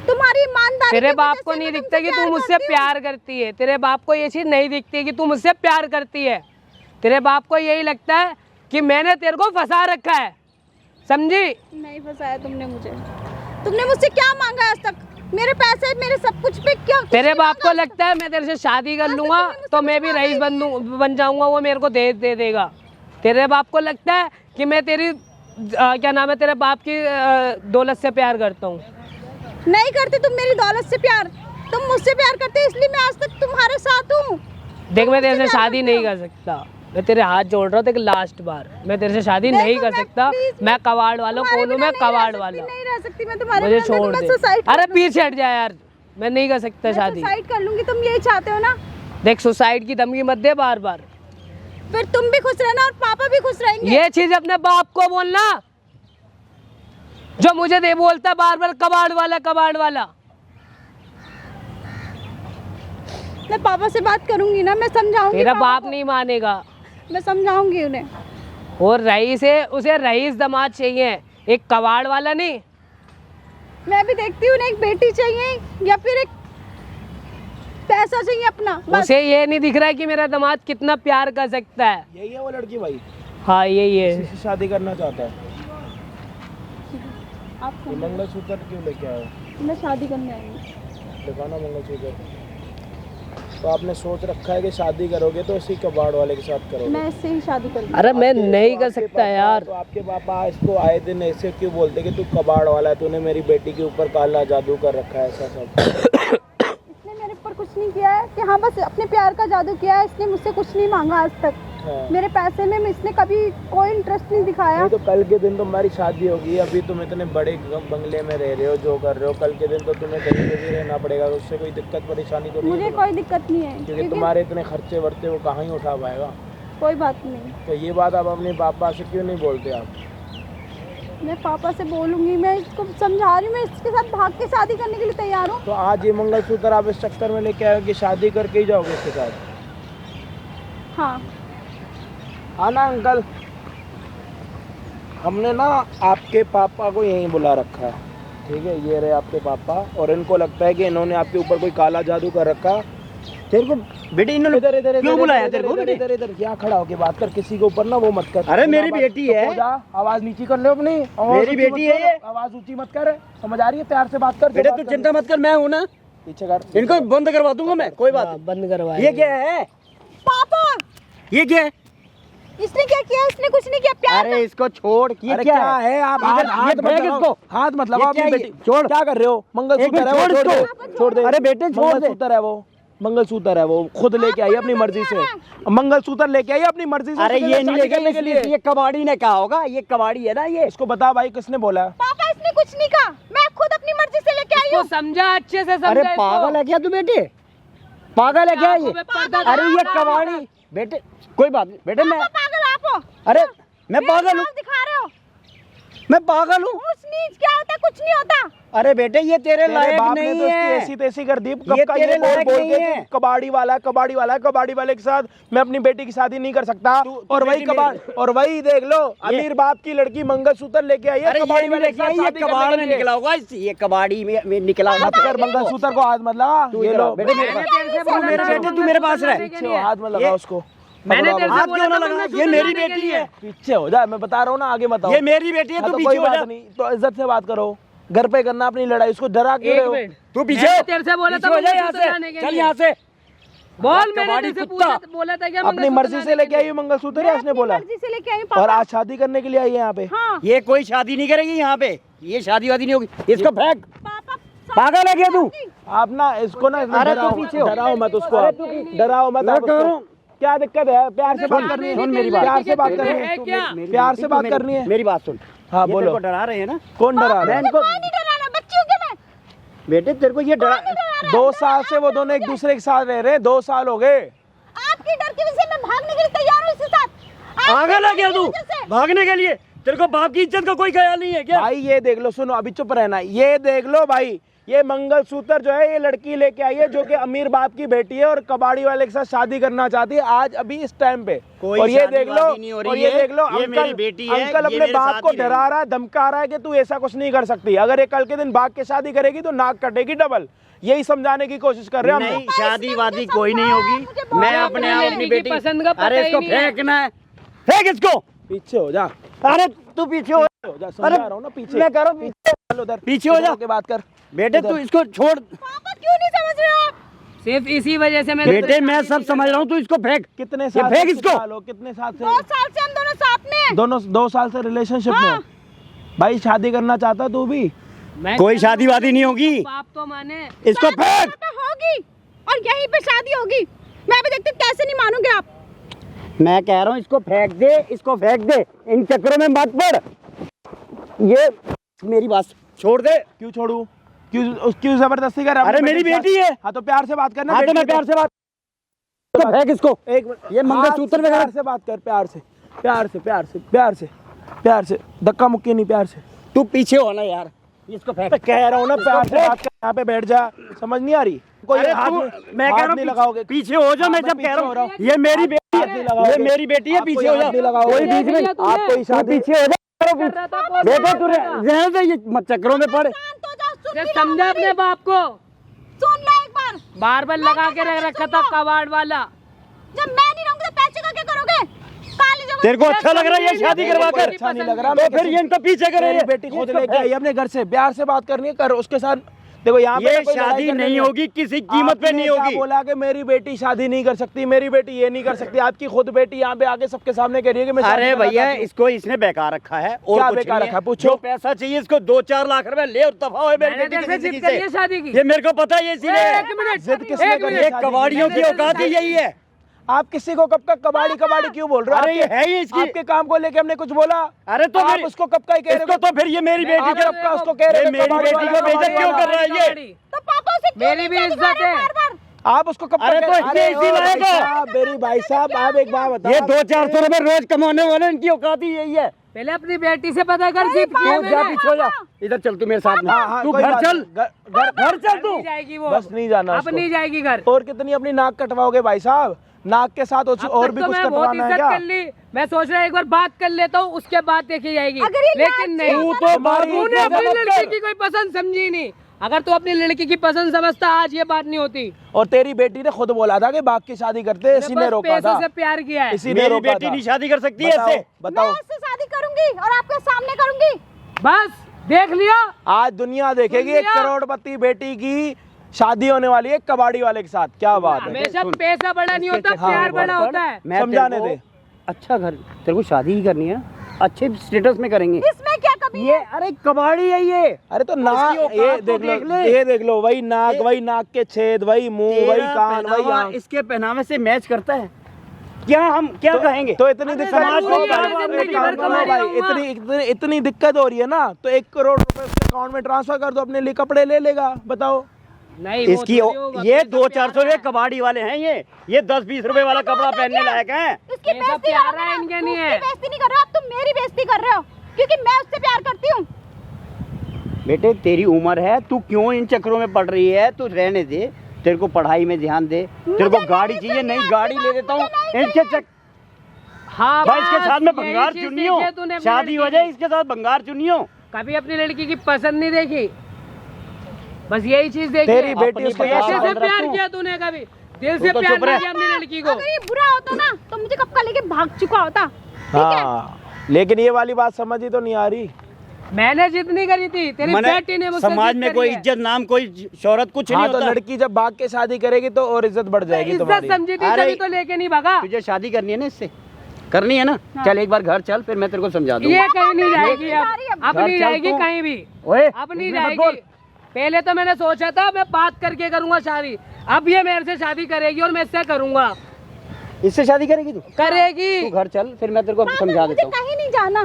तुम्हारी ईमानदारी तेरे की बाप वजह को से नहीं मैं दिखता कि तू मुझसे करती हूँ। प्यार करती है। तेरे बाप को ये चीज नहीं दिखती कि तू मुझसे प्यार करती है। तेरे बाप को यही लगता है कि मैंने तेरे को फंसा रखा है, समझी? नहीं फंसाया तुमने मुझे। तुमने मुझसे क्या मांगा है आज तक? मेरे पैसे, मेरे सब कुछ पे क्या? तेरे बाप को लगता है मैं तेरे से शादी कर लूंगा तो मैं भी रईस बन जाऊंगा, वो मेरे को दे देगा। तेरे बाप को लगता है कि मैं तेरी क्या नाम है, तेरे बाप की दौलत से प्यार करता हूँ। नहीं करते तुम मेरी दौलत से प्यार। तुम मुझसे प्यार करते हो, इसलिए मैं आज तक तुम्हारे साथ हूँ। देख मैं तेरे से मुझसे प्यार शादी करते नहीं कर सकता, मैं तेरे हाथ जोड़ रहा हूँ। देख लास्ट बार, मैं तेरे से शादी नहीं कर सकता। मैं कबाड़ वाला हूँ। कौन हूँ मैं? कबाड़ वाला। नहीं रह सकती मैं तुम्हारे मुझे बिना। देखो, छोड़ मैं दे। सुसाइड अरे पीछे हट जा यार, मैं नहीं कर सकता शादी। सुसाइड कर लूंगी, तुम यही चाहते हो ना? देख सुसाइड की धमकी मत दे बार बार। फिर तुम भी खुश रहना और पापा भी खुश रहेंगे। ये चीज अपने बाप को बोलना, जो मुझे दे बोलता बार बार कबाड़ वाला। मैं पापा से बात करूंगी ना, मैं समझाऊंगी। तेरा पापा बाप को। नहीं मानेगा। मैं समझाऊंगी उन्हें। और रईस है, उसे रईस दामाद चाहिए, एक कबाड़ वाला नहीं। मैं भी देखती हूँ, उन्हें एक बेटी चाहिए या फिर एक पैसा चाहिए अपना, बस। उसे ये नहीं दिख रहा है कि मेरा दामाद कितना प्यार कर सकता है। यही है वो लड़की भाई, हाँ यही है। किसी से शादी करना चाहता है। आप ये मंगलसूत्र क्यों लेके आया? मैं शादी करने आई हूँ। दिखाना मंगलसूत्र। तो आपने सोच रखा है कि शादी करोगे तो इसी कबाड़ वाले के साथ करोगे? मैं इससे ही शादी करूंगी। अरे मैं नहीं कर आपके सकता पापा- यार। तो आपके पापा इसको आए दिन ऐसे क्यों बोलते कि तू कबाड़ वाला है, तूने मेरी बेटी के ऊपर काला जादू कर रखा है, ऐसा सब? इसने मेरे ऊपर कुछ नहीं किया है कि हाँ बस अपने प्यार का जादू किया है। इसने मुझसे कुछ नहीं मांगा आज तक। हाँ। मेरे पैसे में इसने कभी कोई इंटरेस्ट नहीं दिखाया। नहीं तो कल के दिन तो हमारी शादी होगी, अभी तुम इतने बड़े बंगले में रह रहे हो, जो कर रहे हो, कल के दिन तो तुम्हें कहीं पे भी रहना पड़ेगा, उससे कोई दिक्कत परेशानी तो नहीं मुझे है? कोई दिक्कत नहीं है क्योंकि क्योंकि तुम्हारे इतने खर्चे वर्चे वो कहाँ ही उठा पाएगा। कोई बात नहीं। तो ये बात आप अपने पापा से क्यों नहीं बोलते आप? मैं पापा से बोलूंगी, मैं इसको समझा रही हूँ, मैं इसके साथ भाग के शादी करने के लिए तैयार हूँ। तो आज ये मंगलसूत्र आप इस चक्कर में लेके आए कि शादी करके ही जाओगे इसके साथ? हाँ हाँ ना अंकल, हमने ना आपके पापा को यहीं बुला रखा है, ठीक है? ये रहे आपके पापा, और इनको लगता है कि इन्होंने आपके ऊपर कोई काला जादू कर रखा। तेरे को बेटे इन्होंने इधर इधर क्यों बुलाया तेरे को बेटे? इधर इधर यहाँ खड़ा होके बात कर, किसी के ऊपर ना वो मत कर। अरे मेरी बेटी है। हो जा, आवाज नीची कर ले अपनी। आवाज मेरी ऊंची बेटी मत है कर, ये। आवाज ऊंची मत कर, समझ आ रही है? प्यार से बात कर। बेटे तू चिंता मत कर, मैं हूँ ना, पीछे कर। इनको बंद करवा दूंगा मैं, कोई बात हाँ, बंद करवा। नहीं। ये क्या है? पापा ये क्या है? इसने क्या किया? इसने कुछ नहीं किया। प्यार अरे इसको छोड़, ये अरे क्या है? आप इधर हाथ ये मत फेंक लगाओ, इसको। हाथ मत लगाओ ये क्या अपनी है? बेटी। छोड़। क्या कर रहे हो? एक मंगलसूत्र मिनट, है वो, छोड़ छोड़ दे, इसको। छोड़ दे। अरे बेटे छोड़ दे। मंगलसूत्र है वो, मंगलसूत्र है वो, खुद लेके आई अपनी मर्जी से। मंगलसूत्र लेके आई अपनी मर्जी से। अरे उसके ये साथ नहीं शादी लेके करने के लिए। ये कबाड़ी ने कहा होगा, ये कबाड़ी है ना ये। इसको बता भाई, किसने बोला? पापा इसने कुछ नहीं कहा, मैं खुद अपनी मर्जी से लेके आई इसको हूँ। समझा, अच्छे से समझा। अरे इसको। पागल है क्या तू बेटे? पागल है क्या ये? आंखों में पर्दा अरे ये डाला। कबाड़ी बेटे, कोई बात नहीं बेटे, मैं पापा पागल आप हो। अरे मैं मेरा पागल हूँ, भाव दिखा रहे हो। मैं पागल हूँ। ऊंच नीच क्या होता है? कुछ नहीं होता। अरे बेटे ये तेरे तेरे लायक बाप ने नहीं तो इसकी है। ऐसी तैसी कर दी। ये कब का तेरे ये बोल लायक बोल नहीं के है। कि कबाड़ी वाला है, कबाड़ी वाला है, कबाड़ी वाले के साथ मैं अपनी बेटी की शादी नहीं कर सकता। और वही बेटी कबाड़, और वही देख लो, अमीर बाप की लड़की मंगलसूत्र लेके आई है, अरे कबाड़ी ये वाले के लेके आई, साथ ये शादी कबाड़ करने में के लिए। निकला होगा, ये कबाड़ी में निकला होगा। मत कर, मंगलसूत्र को हाथ मत लगा। तू ये इधर लो आ, बेटे मेरे मैंने पास। तेरे से तू बोला मेरे था बेटे, तू मेरे पास रह। मंगलसूत्र पीछे लेके हाथ में लगा उसको। मैंने तेरे हाथ से बोला क्यों ना था लगा? मंगलसूत्र ये मेरी लाने के बेटी लिए। है। पीछे हो जा, मैं बता रहा हूँ ना, आगे मत आओ। ये मेरी बेटी है, हाँ, तू तो पीछे कोई हो जा। बात नहीं, तो इज्जत से बात करो। घर पे करना अपनी लड़ाई, उसको डरा क्यों रहे एक हो? मिनट, तू पीछे मैंने हो। तेरे से बोला था पीछे हो जा यहाँ मंगलसूत्र लाने के से, चल लिए। यहाँ से। बोल, मैंने कबाड़ी तेरे से कुत्ता। बोला था क्या? अपनी मर्जी से लेके आई है मंगलसूत्र, या उसने बोला? मर्जी से लेके आई हूँ और पापा। आज शादी करने के लिए आई है यहाँ पे? हाँ ये कोई शादी नहीं करेगी यहाँ पे, ये शादी वादी नहीं होगी। इसको फेंक। पापा पागल है क्या तू? आप ना इसको ना अरे डराओ, तू पीछे हो। डराओ मत उसको, आप डराओ मत मैं आप कह रहा उसको। हूँ। क्या दिक्कत है? प्यार से बात करनी है, सुन मेरी बात। प्यार से बात करनी है है, क्या? प्यार से बात करनी है। मेरी बात सुन। हाँ, ये बोलो। तेरे को डरा रहे हैं ना? कौन डरा रहा मैं है? इनको नहीं डराना, बच्ची हूँ क्या मैं? बेटे तेरे को ये डरा 2 साल से वो दोनों एक दूसरे के साथ रह रहे हैं, 2 साल हो गए। आपकी डर की वजह से मैं भागने के लिए तैयार हूँ इसके साथ। आपकी पागल है क्या डर की तू? वजह से। भागने के लिए तेरे को बाप की इज्जत का कोई ख्याल नहीं है क्या? भाई ये देख लो, सुनो अभी चुप रहना, ये देख लो भाई, ये मंगलसूत्र जो है ये लड़की लेके आई है जो कि अमीर बाप की बेटी है और कबाड़ी वाले के साथ शादी करना चाहती है आज अभी इस टाइम पे। कोई और ये शादी देख लो, वादी नहीं हो रही और ये है, देख लो, ये अंकल मेरी बेटी है, अंकल ये अपने मेरे बाप साथ को ही डरा रहा है, धमका रहा है कि तू ऐसा कुछ नहीं कर सकती, अगर ये कल के दिन भाग के शादी करेगी तो नाक कटेगी डबल। यही समझाने की कोशिश कर रहे हैं हम। नहीं, शादी वादी कोई नहीं होगी। मैं अपने आप अपनी बेटी पसंद का पता अरे ही इसको नहीं है। फेंकना है, फेंक इसको। पीछे हो जा, अरे तू पीछे हो जा, समझा रहा हूँ ना, पीछे मैं कह रहा हूँ पीछे चल उधर, पीछे हो जा। के बात कर। बेटे तू इसको छोड़। पापा क्यों नहीं समझ रहे हो आप? सिर्फ इसी वजह से मैंने बेटे मैं सब समझ रहा हूँ, तू इसको फेंक। कितने ये साल फेंक से इसको। साल हो, कितने साल से 2 साल से हम दोनों साथ में हैं। दोनों 2 साल से रिलेशनशिप में हो? भाई शादी करना चाहता तू भी? मैं कोई शादी वादी नहीं होगी, बाप तो माने। इसको फेंक। शादी तो होगी और यहीं पे शादी होगी। मैं भी देखती हूँ कैसे नहीं मानोगे आप। मैं कह रहा हूँ इसको फेंक दे, इसको फेंक दे, इन चक्करों में मत पड़। ये मेरी बात छोड़ दे। क्यों छोड़ू? क्यों जबरदस्ती कर? अरे मेरी बेटी है। हाँ तो प्यार से बात करना। हाँ तो मैं प्यार से बात, इसको फेंक इसको। एक मिनट, ये मंगलसूत्र हाथ से वगैरह- प्यार से बात कर, प्यार से, प्यार से, प्यार से, प्यार से, प्यार से, धक्का मुक्की नहीं, प्यार से। तू पीछे हो ना यार, इसको फेंक। मैं कह रहा हूँ ना प्यार से बात कर, यहाँ पे बैठ जा, समझ नहीं आ रही? कोई अरे हाथ तू, में- मैं हाथ कह रहा नहीं हूँ लगाओगे। पीछे हो जा। मैं हाँ, जब मैं कह पीछे हो रहा रहा हूँ ये मेरी बेटी हाथ नहीं है, लगाओगे। ये मेरी बेटी है, आप कोई पीछे हो हाथ जा। नहीं लगाओगे। कोई बीच में आप कोई तू शादी पीछे हो जा। कर रहा था, बेटे तू रहने दे, ये मत चक्करों में पड़। शांत हो जाओ, सुन ये भी लो समझा हमारी। अपने बाप को। सुन लो एक बार। बार लगा के रख रखा था कबाड़ वाला। जब मैं नहीं रहूंगी तो पैसे का क्या करोगे? काली जब तेरे को अच्छा लग रहा है ये शादी करवा कर? अच्छा नहीं लग रहा। तो फिर ये इनको पीछे करे। मेरी बेटी खुद लेके आई अपने घर से, प्यार से बात करनी है कर, उसके साथ देखो यहाँ पे ये ना कोई लड़ाई शादी करने नहीं होगी, किसी कीमत पे आपने नहीं क्या होगी। बोला कि मेरी बेटी शादी नहीं कर सकती, मेरी बेटी ये नहीं कर सकती। आपकी खुद बेटी यहाँ पे आके सबके सामने कह रही है कि मैं शादी अरे करना भैया चाहती हूँ। इसको इसने बेकार रखा है और क्या कुछ बेकार नहीं रखा? है। पूछो। जो पैसा चाहिए इसको 2-4 लाख रुपए ले और दफा हो मेरी मैंने बेटी की तेरे से जिंदगी जिद करी है से। शादी की। ये मेरे को पता है, ये इसीलिए एक मिनट, जिद किसने एक करी मिनट। ये कबाड़ियों की औकात ही यही है। आप किसी को कब का कबाड़ी कबाड़ी क्यों बोल रहे हो? अरे ये आपके- है ही इसकी। आपके काम को लेके हमने कुछ बोला? अरे तो आप फिर उसको कब का ही कह रहे इसको हो? तो फिर ये मेरी बेटी आप के कब का उसको कह रहे ये हो? मेरी कबाड़ी बेटी वाला, को बेइज्जत कबाड़ी क्यों वाला। कर रहा है ये? तो पापा उसे क्यों मेरी भी नहीं इज्जत गाली है। मार बार? आप उसको कब अरे का तो कह- इसलिए इसी ओ लायक भाई है। साहब, मेरी भाई साहब आप एक बात बताओ। ये 200-400 रुपए रोज कमाने वाले इनकी औकात ही यही है। पहले अपनी बेटी से पता कर जिद की है तू जा मैंने। पीछे हो जा, इधर चल तू मेरे साथ में। हाँ, तू कोई घर बात चल, नहीं। घर घर चल तू। नहीं जाएगी वो, बस नहीं जाना अब उसको। नहीं जाएगी घर। और कितनी अपनी नाक कटवाओगे भाई साहब? नाक के साथ अब और तक भी तो कुछ मैं बहुत कटवाना है इज्जत क्या? कर ली। मैं सोच रहा हूँ एक बार बात कर लेता हूँ, उसके बाद देखी जाएगी। अगर ये लेकिन लालची नहीं, होगा तू तो बात तूने अपनी लड़की की कोई पसंद समझी नहीं। अगर तू अपनी लड़की की पसंद समझता आज ये बात नहीं होती। और तेरी बेटी ने खुद बोला था कि बाप की शादी करते, इसी ने बस रोका पैसों था। से प्यार किया है। इसी ने मेरी रोका बेटी था। नहीं शादी कर सकती है बताओ, ऐसे। बताओ। मैं इससे शादी करूंगी और आपके सामने करूंगी। बस देख लिया, आज दुनिया देखेगी एक दुनिया- करोड़पति बेटी की शादी होने वाली है एक कबाड़ी वाले के साथ। क्या बात है? हमेशा सुन। पैसा बड़ा नहीं होता, हाँ, प्यार बोल, बड़ा होता है। मैं समझाने तेरे को दे। अच्छा घर, तेरे को शादी ही करनी है, अच्छे स्टेटस में करेंगे। इसमें क्या कभी ये अरे कबाड़ी है ये। अरे तो नाक इसकी औकात ये तो देख देख लो, ले। ये देख लो, वही नाक, वही नाक के छेद, वही मुंह, वही तेरा कान, वही पहनावा आँख। इसके पहनावे से मैच करता है क्या? हम क्या कहेंगे? तो इतनी अरे दिक्कत समाज हो में भाई, यार एक जिंदगी काम भर करो कमा भाई, रहा हूँ। इतनी दिक्कत हो रही है ना, तो 1 करोड़ रुपए उसके अकाउंट में ट्रांसफर कर दो, अपने लिए कपड़े ले लेगा। बताओ। नहीं, वो इसकी थोड़ी होगा, ये पैसा 200-400 प्यारा रुपए है। कबाड़ी वाले हैं ये 10-20 रुपए वाला कपड़ा पहनने लायक है। इसकी ये सब बेइज्जती प्यार करोगे है, ना? इनके तू नहीं उसकी है। बेइज्जती नहीं कर रहे हो, अब तुम मेरी बेइज्जती कर रहे हो क्योंकि मैं उससे प्यार करती हूँ। बेटे तेरी उम्र है, तू क्यों इन चक्करों में पड़ रही है? तू रहने दे, तेरे को पढ़ाई में ध्यान दे। तेरे को मुझे गाड़ी नहीं चाहिए, नई चाहिए गाड़ी आपकी ले बात, देता हूँ। मुझे नहीं इनके चाहिए। हाँ, भाई इसके बस साथ में यही भंगार चीज़ चुनियो, सीखी है तूने अपनी शादी हो लड़की जाए की। इसके साथ भंगार चुनियो। कभी अपनी लड़की की पसंद नहीं देखी, बस यही चीज देखी तेरी है। बेटी अपनी उसके पैसे साथ से रख प्यार तू। किया तूने, कभी दिल तू से तो प्यार चुप नहीं रह। किया अपनी लड़की को। अगर ये बुरा होता ना तो मुझे कब का लेके भाग चुका होता। ठीक है? हाँ, लेकिन ये वाली बात समझ ही तो नहीं आ रही। मैंने जिद नहीं करी थी, तेरी मैंने बेटी ने मुझसे समाज जिद में करी कोई है। इज्जत नाम, कोई शोहरत कुछ नहीं हाँ, तो होता। लड़की जब भाग के शादी करेगी तो और इज्जत बढ़ जाएगी इज्जत तुम्हारी। समझी थी अरे- तभी तो लेके नहीं भागा। तुझे शादी करनी है ना इससे, करनी है ना? चल एक बार घर चल, फिर मैं तेरे को समझा दूंगा। ये कहीं नहीं जाएगी अब, अब घर नहीं चल जाएगी तू। कहीं भी, ओए, अब नहीं इसमें मत बोल। जाएगी। पहले तो मैंने सोचा था मैं बात करके करूंगा शादी, अब ये मेरे से शादी करेगी और मैं इससे करूंगा। इससे शादी करेगी तू? करेगी। तू घर चल, फिर मैं तेरे को पापा, समझा मुझे देता हूँ। कहीं नहीं जाना,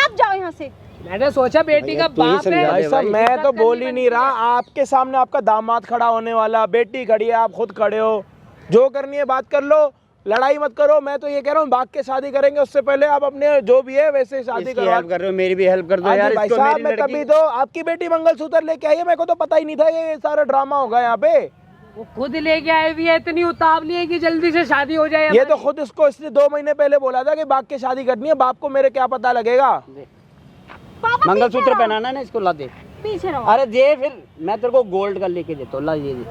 आप जाओ यहाँ से। मैंने सोचा बेटी भैया, का तू ही बाप समझा है। दे भाई साहब, भाई। मैं तो इज्जत बोल करनी ही नहीं रहा। बनती है। आपके सामने आपका दामाद खड़ा होने वाला, बेटी खड़ी है, आप खुद खड़े हो, जो करनी है बात कर लो, लड़ाई मत करो। मैं तो ये कह रहा हूँ भाग के शादी करेंगे, उससे पहले आप अपने जो भी है वैसे शादी इसकी करो। हेल्प कर रहे हो, मेरी भी हेल्प कर दो हाँ यार। जी भाई इसको साहब, मेरी मैं लड़की- तभी तो आपकी बेटी मंगलसूत्र लेके आई है, मेरे को तो पता ही नहीं था ये सारा ड्रामा होगा यहाँ पे। वो खुद लेके आई हुई है, इतनी उतावली है कि जल्दी से शादी हो जाए ये तो हमारी। खुद इसको इसने 2 महीने पहले बोला था कि भाग के शादी करनी है। बाप को मेरे क्या पता लगेगा? पापा मंगलसूत्र पीछे रहो, पहनाना है ना, इसको ला दे। पीछे रहो। अरे दे, फिर मैं तेरे को गोल्ड का लेके देता हूँ, ला ये दे।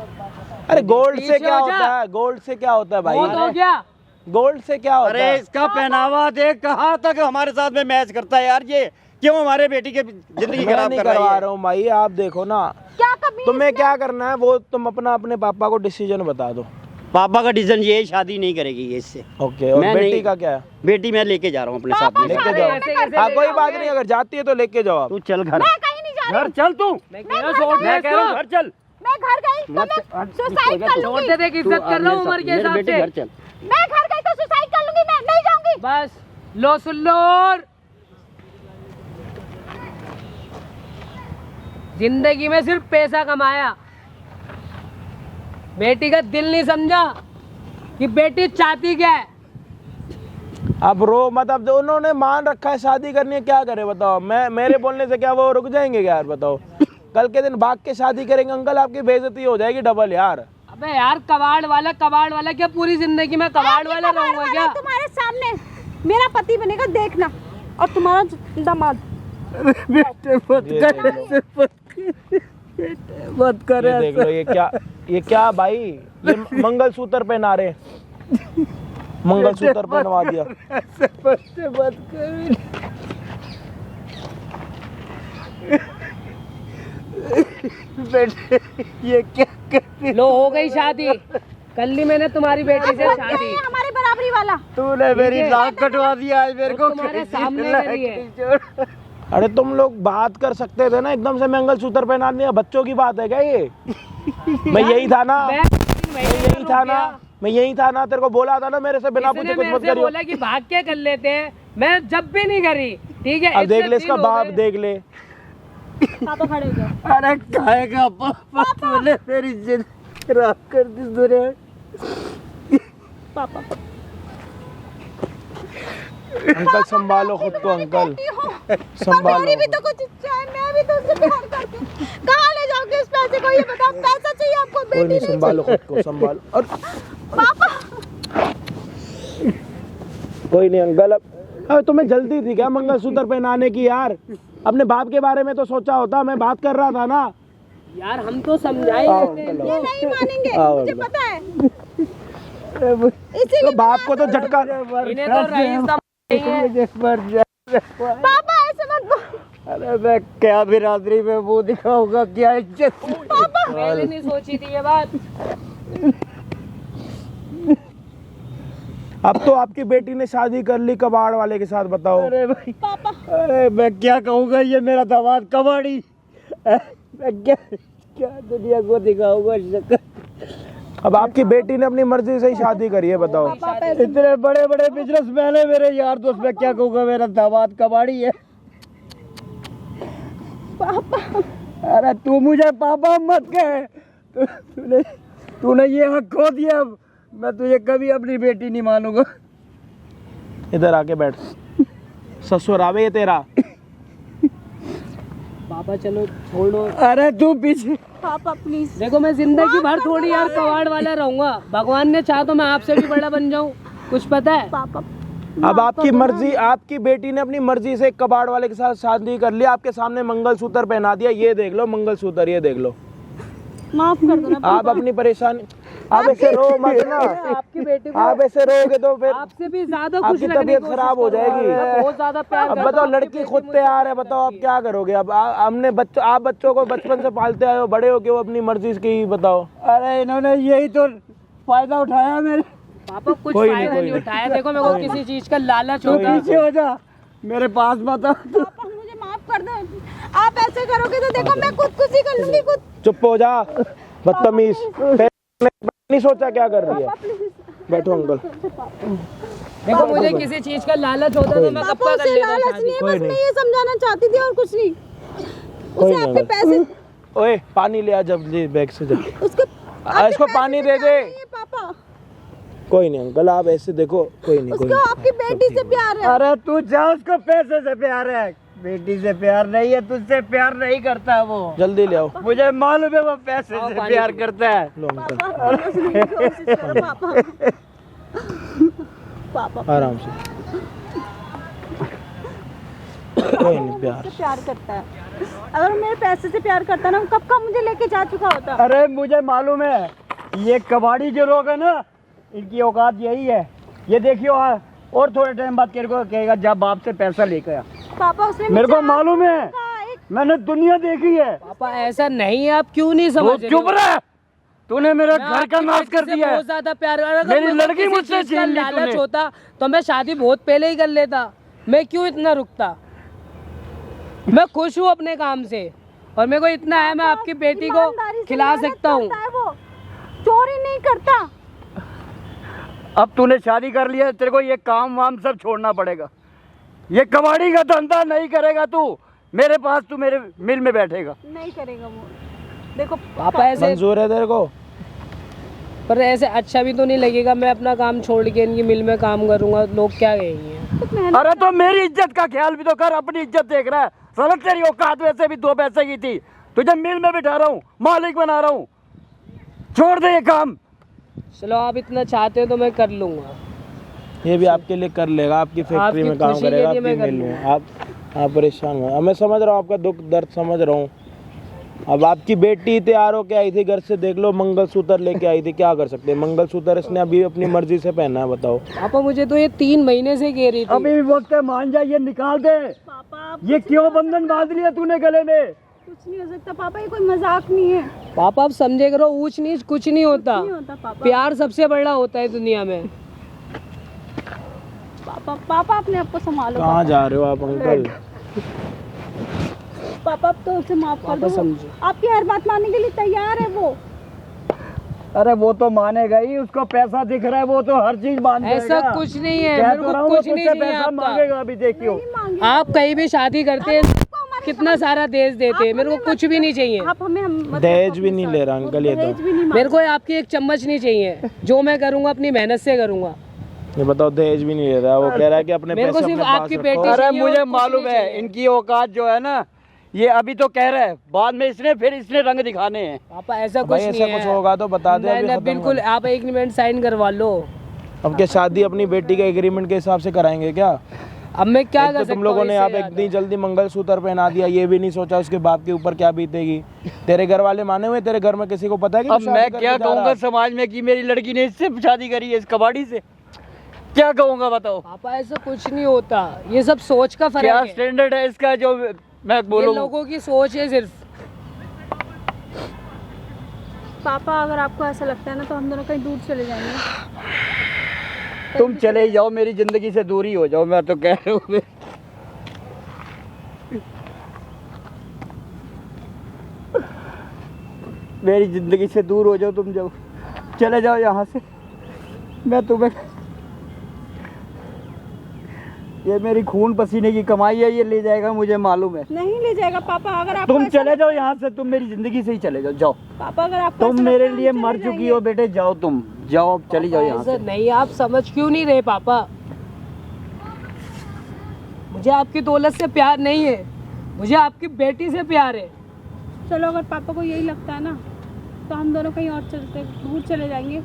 अरे गोल्ड से पीछे क्या हो जा। होता है? गोल्ड से क्या होता है बहुत भाई? हो गया। गोल्ड से क्या होता अरे है? इसका पहनावा देख कहाँ तक हमारे साथ में मैच करता है यार। ये क्यों हमारे बेटी की जिंदगी मैं खराब नहीं कर रहा करवा है? रहा हूँ भाई, आप देखो ना। क्या कभी तुम्हें क्या करना है वो तुम अपने पापा को डिसीजन बता दो। पापा का डिसीजन ये है, शादी नहीं करेगी ये इससे। ओके, और मैं बेटी नहीं- का क्या है? बेटी मैं लेके जा रहा हूँ अपने साथ पापा में। लेके शादी जाओ। कैसे कैसे हाँ, ले कोई जाओगे? बात नहीं, अगर जाती है तो लेके जाओ आप। तू चल घर, मैं कहीं नहीं जा घर रही। चल तू। मैं कह रहा हूँ छोड़ दे मैं कह रहा हूँ इसको। घर चल। मैं घर गई तो मत- मैं हट, सुसाइड निकल कर जा। छोड़ लूंगी। दे, देख इज्जत कर रहा हूँ उम्र के हिसाब बेटी से। घर चल। मैं घर गई तो सुसाइड कर लूंगी, मैं नहीं जाऊंगी। बस लो सुन लो। और जिंदगी में सिर्फ पैसा कमाया, बेटी का दिल नहीं समझा कि बेटी चाहती क्या है। अब रो मत। अब उन्होंने मान रखा है शादी करनी है, क्या करे बताओ? मैं मेरे बोलने से क्या वो रुक जाएंगे क्या यार? बताओ, कल के दिन भाग के शादी करेंगे अंकल, आपकी बेइज्जती हो जाएगी डबल यार। अबे यार, कबाड़ वाला क्या पूरी जिंदगी में कबाड़ वाला रहूंगा क्या? तुम्हारे सामने मेरा पति बनेगा, देखना। और तुम्हारा दामाद। बेटे मत ये देख लो, मत कर। ये देख लो, ये क्या भाई? ये मंगलसूत्र पहना रहे, मंगलसूत्र पहनवा दिया। बेटे ये क्या करती लो हो गई शादी, कर ली मैंने तुम्हारी बेटी से शादी। हमारे बराबरी वाला। तूने मेरी है। नाक कटवा दिया आज मेरे को। तुम्हारे कैसी सामने लायक करी है। छोड़। अरे तुम लोग बात कर सकते थे ना, एकदम से मंगलसूत्र पहना दिया। बच्चों की बात है क्या ये? मैं यही था ना, मैं यही था ना, तेरे को बोला था ना मेरे से बिना पूछे कुछ मत करियो। बोला कि भाग के कर लेते हैं, मैं जब भी नहीं करी, ठीक है। अब देख ले इतने इसका दिन हो बाप, गए। देख ले। पापा खड़े हो जाओ। अरे खाएगा पापा, तूने मेरी जिंदगी खराब कर दी दुनिया। पापा अंकल संभालो खुद को, अंकल संभालो। मेरी भी तो कुछ इच्छा है, मैं भी तो उससे प्यार करती हूँ। कहाँ ले जाओगे इस पैसे को, ये बताओ। पैसा चाहिए आपको, कोई नहीं, बेटी संभालो खुद को, संभालो। और पापा कोई नहीं अंकल, अब तुम्हें जल्दी थी क्या मंगलसूत्र पहनाने की यार? अपने बाप के बारे में तो सोचा होता। मैं बात कर रहा था ना यार, हम तो समझाए आओ, थे। अंकल, ये नहीं मानेंगे, आओ, मुझे अंकल। पता है। तो इसीलिए बाप को तो झटका। इन्हें तो रईस समझते हैं। पापा ऐसे मत बोल। अरे मैं क्या बिरादरी में मुंह दिखाऊंगा, क्या इज्जत। पहले नहीं सोची थी ये बात। अब तो आपकी बेटी ने शादी कर ली कबाड़ वाले के साथ, बताओ। अरे भाई पापा अरे मैं क्या कहूँगा, ये मेरा दामाद कबाड़ी। मैं क्या दुनिया को दिखाऊंगा शक्ल। अब आपकी बेटी ने अपनी मर्जी से ही शादी करी है, बताओ। पापा इतने बड़े बड़े बिजनेसमैन है मेरे यार दोस्त, मैं क्या कहूँगा, मेरा दामाद कबाड़ी है। पापा अरे तू मुझे पापा मत कह। तूने ये हक खो दिया। मैं तुझे कभी अपनी बेटी नहीं मानूंगा। इधर आके बैठ। ससुर आवे ये तेरा। पापा चलो छोड़ो। अरे तू पीछे। पापा प्लीज। देखो मैं जिंदगी भर थोड़ी यार कबाड़ वाला रहूंगा। भगवान ने चाहा तो मैं आपसे भी बड़ा बन जाऊं, कुछ पता है। पापा अब आपकी मर्जी, आपकी बेटी ने अपनी मर्जी से एक कबाड़ वाले के साथ शादी कर ली, आपके सामने मंगलसूत्र पहना दिया। ये देख लो मंगलसूत्र, ये देख लो। माफ कर दो ना। आप अपनी परेशानी, आप ऐसे रो मत ना। आपकी बेटी को आप ऐसे रोगे तो फिर आपसे भी ज्यादा खुश आपकी लगने की तबीयत कोशिश खराब हो कर रहा हूं। जाएगी। मैं बहुत ज्यादा प्यार अब करता बताओ, हूं लड़की आपकी खुद बेटी तैयार है, बताओ आप क्या करोगे? अब हमने बच्चों, आप बच्चों को बचपन से पालते आए हो, बड़े हो के वो अपनी मर्जी की, बताओ। अरे इन्होंने यही तो फायदा उठाया मेरे। पापा कुछ कोई नहीं, फायदा कोई नहीं नहीं। उठाया। देखो मेरे को किसी चीज का लालच तू होता पीछे हो जा, मेरे पास मत आ। पापा मुझे माफ कर दो। आप ऐसे करोगे तो देखो मैं खुदकुशी कर लूंगी खुद। चुप हो जा, बदतमीज। नहीं सोचा क्या कर रही है? बैठो अंकल। देखो मुझे किसी चीज का लालच होता तो मैं कब पापा का कर उसे लेता लालच शादी। नहीं है, कोई बस नहीं। मैं ये समझाना चाहती थी और कुछ नहीं। कोई उसे नहीं आपके अंकल। पैसे, ओए पानी ले आ, जल्दी बैग से जा। उसके इसको आपके पानी पैसे दे से दे। प्यार नहीं है, पापा कोई नहीं अंकल, आप ऐसे देखो। कोई नहीं, कोई उसको नहीं। आपकी बेटी से प्यार है। अरे तू जा, उसको पैसे से प्यार है, बेटी से प्यार नहीं है, तुझसे प्यार नहीं करता वो। जल्दी ले आओ। मुझे मालूम है वो पैसे से पानी प्यार पी। करता है। लो अंकल, पापा समझने की कोशिश करो पापा। पापा आराम से। कोई नहीं, प्यार। से प्यार करता है। अगर वो मेरे पैसे से प्यार करता ना, कब का मुझे लेके जा चुका होता। अरे मुझे मालूम है, ये कबाड़ी जो लोग है ना, इनकी औकात यही है। ये देखियो और थोड़े टाइम बाद तेरे को कहेगा जब बाप से पैसा लेकर आ। पापा उसने मेरे को मुझे मालूम है, कहा, एक मैंने दुनिया देखी है। पापा ऐसा नहीं है, आप क्यों नहीं तू समझ रहे चुप हो? रह, तूने मेरा मैं घर का आपकी नाश बेटी कर से दिया है। बहुत ज्यादा प्यार। अगर मेरी मेरे को लड़की किसी मुझसे चीज का छीन ली लालच तूने। होता तो मैं शादी बहुत पहले ही कर लेता। मैं क्यों इतना रुकता? मैं खुश हूँ अपने काम से और मेरे को इतना है, मैं आपकी बेटी को ईमानदारी से खिला मेहनत सकता हूँ। करता है वो, चोरी नहीं करता। अब तूने शादी कर लिया, तेरे को ये काम वाम सब छोड़ना पड़ेगा। ये कबाड़ी का धंधा नहीं करेगा तू, मेरे पास तू मेरे मिल में बैठेगा। नहीं करेगा वो। देखो पापा ऐसे, मंजूर है तेरे को? पर ऐसे अच्छा भी तो नहीं लगेगा। मैं अपना काम छोड़ के इनकी मिल में काम करूंगा, लोग क्या कहेंगे? अरे तो मेरी इज्जत का ख्याल भी तो कर, अपनी इज्जत देख रहा है। सड़क तेरी औकात वैसे भी 2 पैसे की थी, तुझे मिल में बिठा रहा हूँ, मालिक बना रहा हूँ। छोड़ दे ये काम। चलो आप इतना चाहते हो तो मैं कर लूंगा। ये भी आपके लिए कर लेगा, आपकी फैक्ट्री आपकी में काम खुशी के करेगा, लिए आपकी मैं कर मिल में। आप परेशान हो। अब मैं समझ रहा हूँ आपका दुख दर्द, समझ रहा हूँ। अब आपकी बेटी तैयार होके आई थी घर से, देख लो मंगलसूत्र लेके आई थी। क्या कर सकते हैं? मंगलसूत्र इसने अभी अपनी मर्जी से पहना है, बताओ। पापा मुझे तो ये 3 महीने से कह रही थी। अभी भी वक्त है, मान जा, ये निकाल दे। पापा ये क्यों बंधन बांध लिया तूने गले में? कुछ नहीं हो सकता पापा, ये कोई मजाक नहीं है। पापा आप समझे करो, ऊंच नीच कुछ नहीं होता, नहीं होता पापा। प्यार सबसे बड़ा होता है दुनिया में। पापा अपने आप को संभालो। कहाँ जा रहे हो आप अंकल? पापा अब तो उसे माफ कर दो, समझो। आपकी हर बात मानने के लिए तैयार है वो। अरे वो तो मानेगा ही, उसको पैसा दिख रहा है, वो तो हर चीज मान ऐसा जाएगा। कुछ नहीं है, कह मेरे तो रहा को हूँ, कुछ वो नहीं तुझसे चाहिए पैसा आपका। मांगेगा अभी, देखियो। नहीं मांगे। आप कहीं भी शादी करते हैं कितना सारा दहेज देते हैं, मेरे को कुछ भी नहीं चाहिए। आप हमें मतलब दहेज भी नहीं ले रहा अंकल ये तो। दहेज भी नहीं मेरे को आपकी एक चम्मच नहीं चाहिए, जो मैं करूंगा अपनी मेहनत से करूंगा। ये बताओ, दहेज भी नहीं ले रहा, वो कह रहा है कि अपने मेरे को पैसे सिर्फ अपने पास आपकी रखो। बेटी अरे चाहिए और मुझे कुछ मालूम नहीं है चाहिए। इनकी औकात जो है ना, ये अभी तो कह रहा है, बाद में इसने रंग दिखाने हैं। पापा ऐसा कुछ भाई नहीं ऐसा है। कुछ होगा तो बता दे, नहीं, अभी नहीं, खत्म बिल्कुल, कर। आप एक मिनट साइन करवा लो। अब क्या शादी अपनी बेटी के एग्रीमेंट के हिसाब से कराएंगे क्या? अब मैं क्या एक कर तो सकता तुम लोगों हूँ ने इससे आप ज्यादा? इतनी जल्दी मंगलसूत्र पहना दिया, ये भी नहीं सोचा उसके बाप के ऊपर क्या बीतेगी। तेरे घर वाले माने हुए, तेरे घर में किसी को पता है कि अब तू शादी मैं करके क्या जा रहा कहूँगा है? समाज में कि मेरी लड़की ने इससे शादी करी है, इस कबाड़ी से? क्या कहूँगा बताओ? पापा ऐसा कुछ नहीं होता, ये सब सोच का फर्क क्या है। स्टैंडर्ड है इसका जो मैं ये बोलूँ? लोगों की सोच है सिर्फ। पापा अगर आपको ऐसा लगता है ना तो हम दोनों कहीं दूर चले जाएंगे। तुम चले ही जाओ, मेरी जिंदगी से दूरी हो जाओ, मैं तो कह रहा हूँ। मेरी जिंदगी से दूर हो जाओ, तुम जाओ, चले जाओ यहाँ से। मैं तुम्हें, ये मेरी खून पसीने की कमाई है, ये ले जाएगा, मुझे मालूम है। नहीं ले जाएगा पापा, अगर आपको तुम ऐसा चले जाओ यहाँ से, तुम मेरी जिंदगी से ही चले जाओ, जाओ। पापा अगर आपको तुम ऐसा मेरे लगता है, लिए हम मर चले चुकी जाएंगे। हो बेटे, जाओ तुम, जाओ, चली जाओ यहाँ ऐसा से। नहीं, आप समझ क्यों नहीं रहे पापा? मुझे आपकी दौलत से प्यार नहीं है, मुझे आपकी बेटी से प्यार है। चलो अगर पापा को यही लगता है ना तो हम दोनों कहीं और चलते, दूर चले जाएंगे।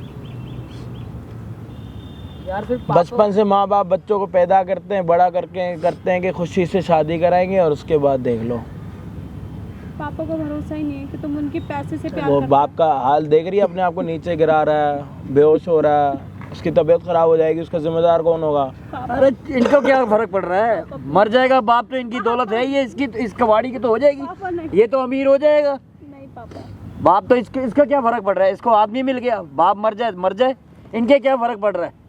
यार फिर पापा, बचपन से माँ बाप बच्चों को पैदा करते हैं, बड़ा करते हैं कि खुशी से शादी कराएंगे और उसके बाद देख लो। पापा को भरोसा ही नहीं है कि तुम उनके पैसे से प्यार वो करते बाप का हाल देख रही है, अपने आप को नीचे गिरा रहा है, बेहोश हो रहा है, उसकी तबीयत खराब हो जाएगी, उसका जिम्मेदार कौन होगा? अरे इनको क्या फर्क पड़ रहा है, मर जाएगा बाप तो इनकी दौलत है, ये इसकी इस कबाड़ी की तो हो पापा जाएगी, नहीं, ये तो अमीर हो जाएगा। नहीं पापा, बाप तो इसका क्या फर्क पड़ रहा है? इसको आदमी मिल गया, बाप मर जाए, इनके क्या फर्क पड़ रहा है?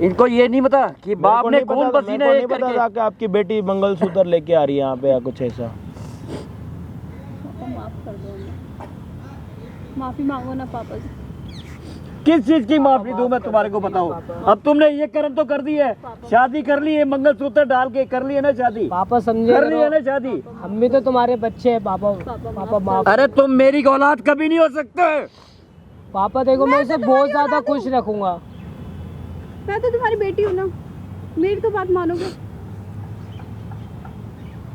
इनको ये नहीं पता कि बाप ने खून पसीना एक करके। कि आपकी बेटी मंगलसूत्र लेके आ रही है यहाँ पे या कुछ ऐसा। पापा माफ कर दो हमें। माफी मांगो ना पापा से। किस चीज की माफी दूं मैं तुम्हारे को बताओ? अब तुमने ये कर्म तो कर दी है, शादी कर ली है, मंगलसूत्र डाल के कर ली है ना शादी, पापा समझे कर ली है करो, ना शादी। हम भी तो तुम्हारे बच्चे हैं पापा। पापा माफ। अरे तुम मेरी औलाद कभी नहीं हो सकते। पापा देखो, मैं इसे बहुत ज्यादा खुश रखूंगा। मैं तो तुम्हारी बेटी हूँ ना, मेरी तो बात मानोगे?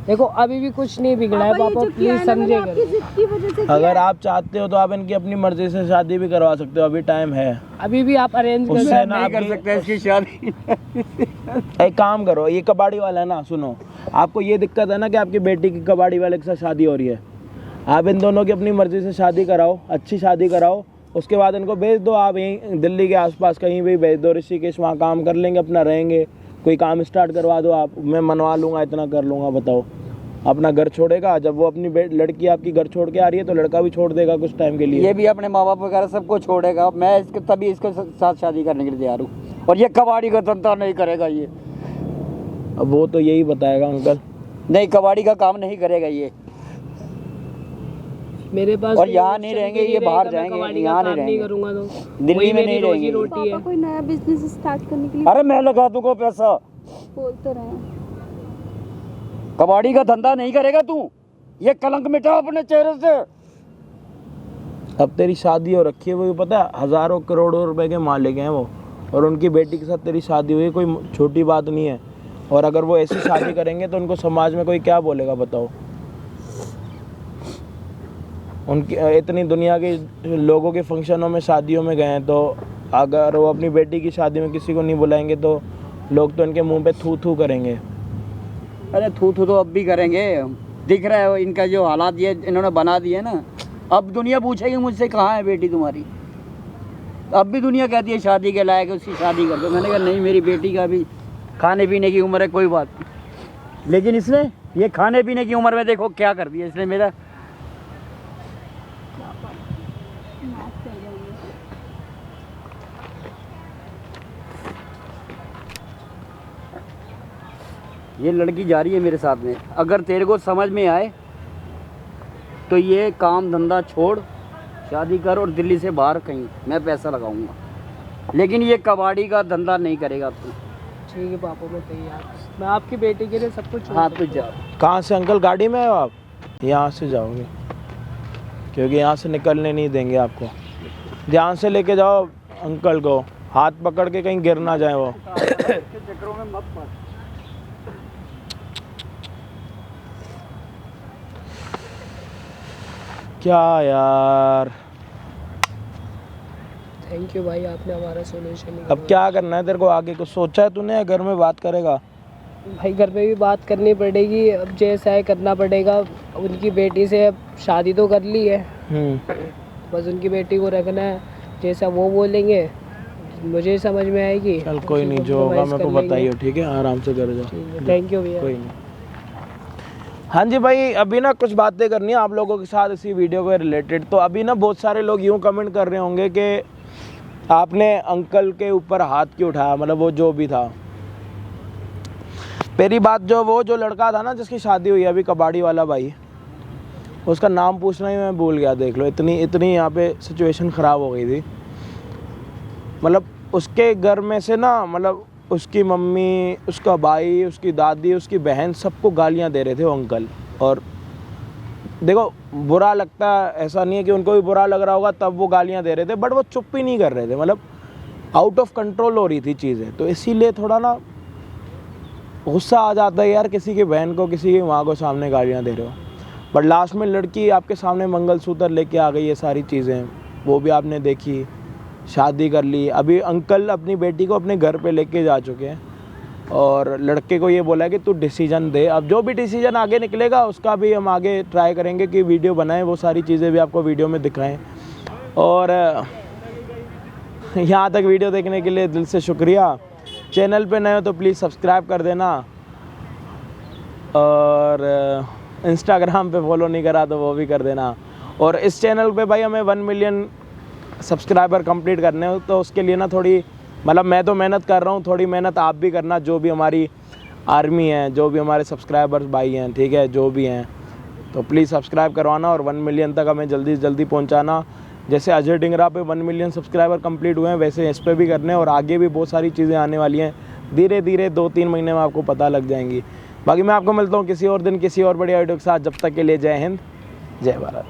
देखो अभी भी कुछ नहीं बिगड़ा है ये पापा, जो किया प्लीज है ना, मैंने समझे आपकी करो। जिद की वजह से किया अगर है। आप चाहते हो तो आप इनकी अपनी मर्जी से शादी भी करवा सकते हो, अभी टाइम है। अभी भी आप अरेंज उससे कर ना नहीं कर आपकी- सकते इसकी शादी। एक काम करो, ये कबाड़ी वाला है ना, सुनो, आपको ये दिक्कत है ना कि आपकी बेटी की कबाड़ी वाले के साथ शादी हो रही है, आप इन दोनों की अपनी मर्जी से शादी कराओ, अच्छी शादी कराओ, उसके बाद इनको भेज दो, आप यहीं दिल्ली के आसपास कहीं भी भेज दो, ऋषिकेश, वहाँ काम कर लेंगे, अपना रहेंगे, कोई काम स्टार्ट करवा दो आप, मैं मनवा लूँगा, इतना कर लूँगा। बताओ, अपना घर छोड़ेगा, जब वो अपनी लड़की आपकी घर छोड़ के आ रही है तो लड़का भी छोड़ देगा कुछ टाइम के लिए। ये भी अपने माँ बाप वगैरह सबको छोड़ेगा, मैं इसके तभी इसके साथ शादी करने के लिए तैयार हूँ, और ये कबाड़ी का धंधा नहीं करेगा ये। अब वो तो यही बताएगा अंकल। नहीं, कबाड़ी का काम नहीं करेगा ये, मेरे पास और कोई यहाँ option नहीं भी रहेंगे, ये रहेगा, बाहर मैं जाएंगे, कबाड़ी का यहाँ काम नहीं नहीं रहेंगे। करूंगा तो दिल्ली वही में मेरी नहीं रोजी रहेंगे। रोटी है। पापा कोई नया बिजनेस स्टार्ट करने के लिए अरे मैं लगा दूंगा पैसा, बोल तो रहे हैं। कबाड़ी का धंधा नहीं करेगा तू, ये कलंक मिटाओ अपने चेहरे से। अब तेरी शादी हो रखी है, वो भी पता है, हज़ारों करोड़ों रुपए के मालिक हैं वो, और उनकी बेटी के साथ तेरी शादी हुई, कोई छोटी बात नहीं है। और अगर वो ऐसी शादी करेंगे तो उनको समाज में कोई क्या बोलेगा बताओ? उनकी इतनी दुनिया के लोगों के फंक्शनों में, शादियों में गए हैं, तो अगर वो अपनी बेटी की शादी में किसी को नहीं बुलाएंगे तो लोग तो इनके मुंह पे थू थू करेंगे। अरे थू थू तो अब भी करेंगे, दिख रहा है इनका जो हालात ये इन्होंने बना दिए ना। अब दुनिया पूछेगी मुझसे कहाँ है बेटी तुम्हारी, अब भी दुनिया कहती है शादी के लायक उसकी शादी कर दो। मैंने कहा नहीं, मेरी बेटी का भी खाने पीने की उम्र है, कोई बात नहीं। लेकिन इसने ये खाने पीने की उम्र में देखो क्या कर दिया इसने मेरा। ये लड़की जा रही है मेरे साथ में, अगर तेरे को समझ में आए तो ये काम धंधा छोड़, शादी कर और दिल्ली से बाहर कहीं, मैं पैसा लगाऊंगा, लेकिन ये कबाड़ी का धंधा नहीं करेगा तू। ठीक है पापा, मैं तैयार, मैं आपकी बेटी के लिए सब कुछ छोड़ हाँ सकता तू जा। कहाँ से अंकल? गाड़ी में हो आप? यहाँ से जाओगे, क्योंकि यहाँ से निकलने नहीं देंगे आपको। ध्यान से लेके जाओ अंकल को, हाथ पकड़ के कहीं गिर ना जाए वो। चक्करों में मत पड़। क्या यार, थैंक यू भाई, आपने हमारा सोल्यूशन अब क्या करना है तेरे को आगे? कुछ सोचा है तूने? घर में बात करेगा? भाई घर पे भी बात करनी पड़ेगी, अब जैसा है करना पड़ेगा। उनकी बेटी से अब शादी तो कर ली है, बस उनकी बेटी को रखना है, जैसा वो बोलेंगे मुझे समझ में आएगी। चल कोई नहीं, जो होगा मेरे को बताइए, ठीक है? आराम से कर जाओ। थैंक यू भैया। कोई नहीं। हाँ जी भाई, अभी ना कुछ बातें करनी है आप लोगों के साथ इसी वीडियो के रिलेटेड। तो अभी ना बहुत सारे लोग यूँ कमेंट कर रहे होंगे कि आपने अंकल के ऊपर हाथ क्यों उठाया, मतलब वो जो भी था। पहली बात, वो जो लड़का था ना जिसकी शादी हुई अभी, कबाड़ी वाला भाई, उसका नाम पूछना ही मैं भूल गया। देख लो, इतनी यहाँ पे सिचुएशन ख़राब हो गई थी। मतलब उसके घर में से ना, मतलब उसकी मम्मी, उसका भाई, उसकी दादी, उसकी बहन, सबको गालियाँ दे रहे थे वो अंकल। और देखो बुरा लगता है, ऐसा नहीं है कि उनको भी बुरा लग रहा होगा तब वो गालियाँ दे रहे थे, बट वो चुप ही नहीं कर रहे थे। मतलब आउट ऑफ कंट्रोल हो रही थी चीज़ें, तो इसीलिए थोड़ा ना गुस्सा आ जाता है यार, किसी की बहन को, किसी की माँ को सामने गालियाँ दे रहे हो। बट लास्ट में लड़की आपके सामने मंगलसूत्र लेके आ गई, ये सारी चीज़ें वो भी आपने देखी, शादी कर ली। अभी अंकल अपनी बेटी को अपने घर पे लेके जा चुके हैं और लड़के को ये बोला है कि तू डिसीजन दे। अब जो भी डिसीजन आगे निकलेगा उसका भी हम आगे ट्राई करेंगे कि वीडियो बनाएं, वो सारी चीज़ें भी आपको वीडियो में दिखाएं। और यहाँ तक वीडियो देखने के लिए दिल से शुक्रिया। चैनल पे नए हो तो प्लीज़ सब्सक्राइब कर देना, और इंस्टाग्राम पे फॉलो नहीं करा तो वो भी कर देना। और इस चैनल पे भाई हमें 1 मिलियन सब्सक्राइबर कंप्लीट करने हो, तो उसके लिए ना थोड़ी, मतलब मैं तो मेहनत कर रहा हूँ, थोड़ी मेहनत आप भी करना, जो भी हमारी आर्मी है, जो भी हमारे सब्सक्राइबर्स भाई हैं, ठीक है, जो भी हैं, तो प्लीज़ सब्सक्राइब करवाना और 1 मिलियन तक हमें जल्दी से जल्दी पहुँचाना। जैसे अजय डिंगरा पे 1 मिलियन सब्सक्राइबर कंप्लीट हुए हैं, वैसे इस पर भी करने, और आगे भी बहुत सारी चीज़ें आने वाली हैं। धीरे धीरे 2-3 महीने में आपको पता लग जाएंगी। बाकी मैं आपको मिलता हूँ किसी और दिन किसी और बढ़िया वीडियो के साथ। जब तक के लिए जय हिंद, जय भारत।